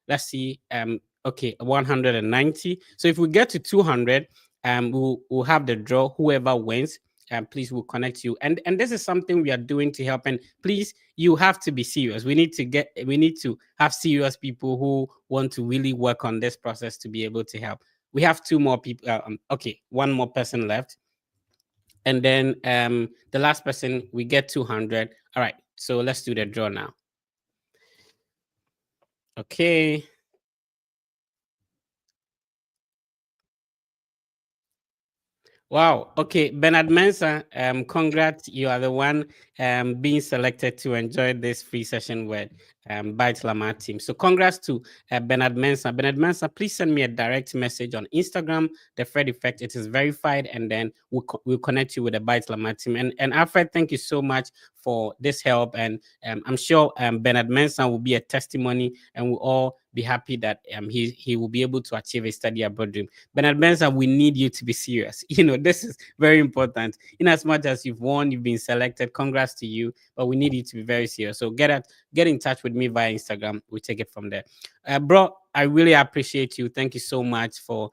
Let's see. Okay, 190. So if we get to 200, we'll have the draw. Whoever wins, please, we'll connect you. And this is something we are doing to help. And please, you have to be serious. We need to have serious people who want to really work on this process to be able to help. We have two more people. Okay, one more person left. And then the last person, we get 200. All right, so let's do the draw now. Okay. Wow. Okay, Bernard Mensah, congrats. You are the one being selected to enjoy this free session with Byte Lamar team. So congrats to Bernard Mensah. Bernard Mensah, please send me a direct message on Instagram, the Fred Effect. It is verified, and then we'll connect you with the Byte Lamar team. And Alfred, thank you so much for this help. And I'm sure Bernard Mensah will be a testimony, and we'll all be happy that he will be able to achieve a study abroad dream. Bernard Mensah, we need you to be serious. This is very important. In as much as you've won, you've been selected, congrats to you, but we need you to be very serious. So get in touch with me via Instagram. We take it from there. Bro, I really appreciate you. Thank you so much for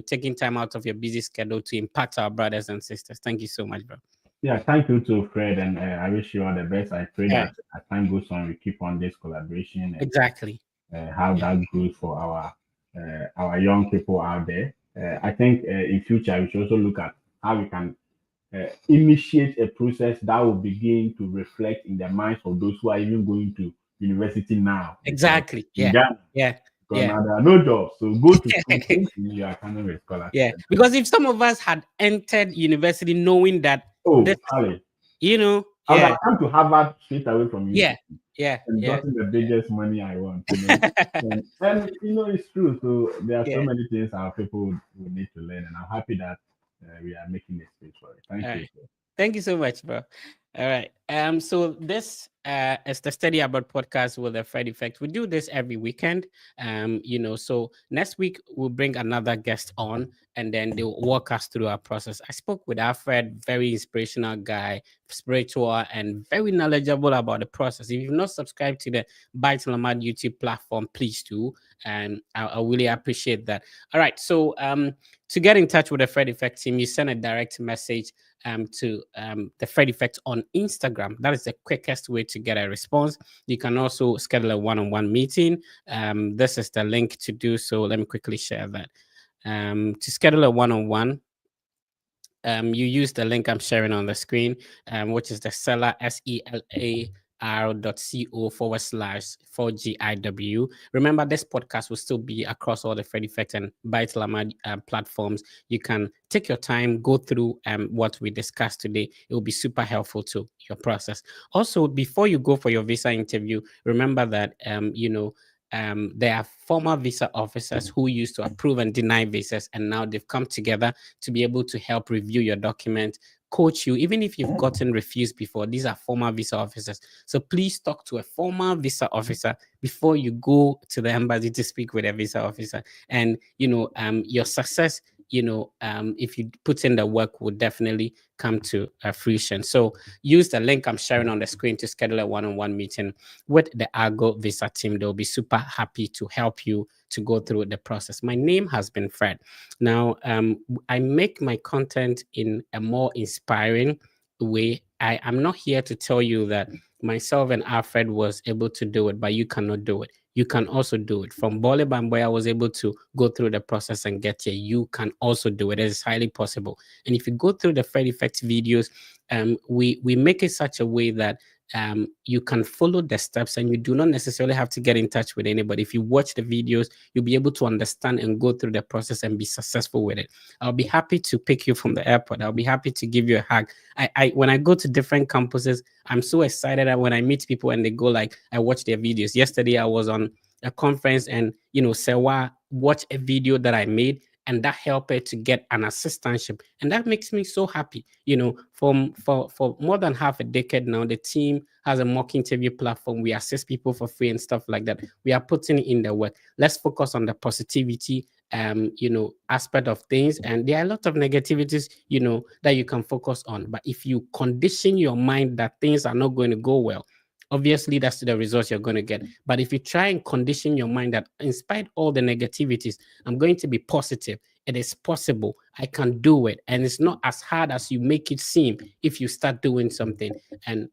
taking time out of your busy schedule to impact our brothers and sisters. Thank you so much, bro. Yeah, thank you to Fred, and I wish you all the best. I pray Yeah. that as time goes on, we keep on this collaboration and Exactly. how that goes for our young people out there. I think in future we should also look at how we can initiate a process that will begin to reflect in the minds of those who are even going to university now. Exactly. In Yeah. Ghana, Yeah. because Yeah. now there are no jobs, so go to school. You are coming with scholarship. Yeah. Because if some of us had entered university knowing that this, Ali, you know, I would yeah, have come to Harvard straight away from you. yeah, And gotten the biggest money I want. And it's true. So there are so yeah. many things our people would need to learn, and I'm happy that we are making a space for it. Thank All you. right. Thank you so much, bro. All right. So this is the Study Abroad podcast with the Fred Effect. We do this every weekend. So next week we'll bring another guest on, and then they'll walk us through our process. I spoke with Alfred, very inspirational guy, spiritual, and very knowledgeable about the process. If you've not subscribed to the Byte Lamad YouTube platform, please do. And I really appreciate that. All right. So to get in touch with the Fred Effect team, you send a direct message to the Fred Effect on Instagram. That is the quickest way to get a response. You can also schedule a one-on-one meeting. This is the link to do so. Let me quickly share that. To schedule a one-on-one, you use the link I'm sharing on the screen, which is the seller selar.co/4GIW. Remember, this podcast will still be across all the Fred Effect and Byte Lamad platforms. You can take your time, go through what we discussed today. It will be super helpful to your process. Also, before you go for your visa interview, remember that there are former visa officers who used to approve and deny visas, and now they've come together to be able to help review your document, coach you, even if you've gotten refused before. These are former visa officers. So please talk to a former visa officer before you go to the embassy to speak with a visa officer. And, your success, if you put in the work, will definitely come to fruition. So use the link I'm sharing on the screen to schedule a one-on-one meeting with the Argo Visa team. They'll be super happy to help you to go through the process. My name has been Fred. Now, I make my content in a more inspiring way. I am not here to tell you that myself and Alfred was able to do it, but you cannot do it. You can also do it. From Bole Bamboy, I was able to go through the process and get here. You can also do it. It is highly possible. And if you go through the Fred Effect videos, we make it such a way that you can follow the steps and you do not necessarily have to get in touch with anybody. If you watch the videos, you'll be able to understand and go through the process and be successful with it. I'll be happy to pick you from the airport. I'll be happy to give you a hug. When I go to different campuses, I'm so excited that when I meet people and they go like, I watch their videos. Yesterday, I was on a conference and, Sewa watched a video that I made, and that helped her to get an assistantship, and that makes me so happy. For more than half a decade now, the team has a mock interview platform. We assist people for free and stuff like that. We are putting in the work. Let's focus on the positivity aspect of things, and there are a lot of negativities that you can focus on. But if you condition your mind that things are not going to go well, obviously that's the results you're going to get. But if you try and condition your mind that in spite all the negativities, I'm going to be positive, it is possible, I can do it, and it's not as hard as you make it seem. If you start doing something, and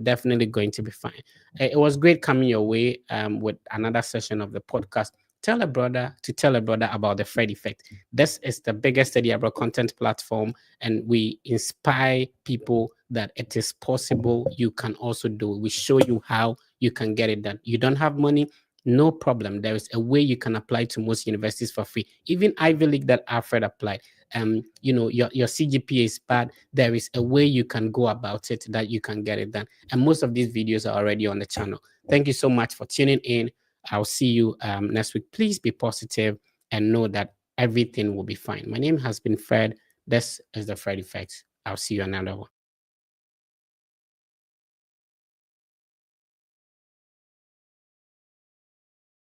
definitely going to be fine. It was great coming your way with another session of the podcast. Tell a brother to tell a brother about the Fred Effect. This is the biggest study abroad content platform, and we inspire people that it is possible. You can also do it. We show you how you can get it done. You don't have money, no problem. There is a way you can apply to most universities for free. Even Ivy League that Alfred applied. Your CGPA is bad. There is a way you can go about it that you can get it done. And most of these videos are already on the channel. Thank you so much for tuning in. I'll see you next week. Please be positive and know that everything will be fine. My name has been Fred. This is the Fred Effect. I'll see you another one.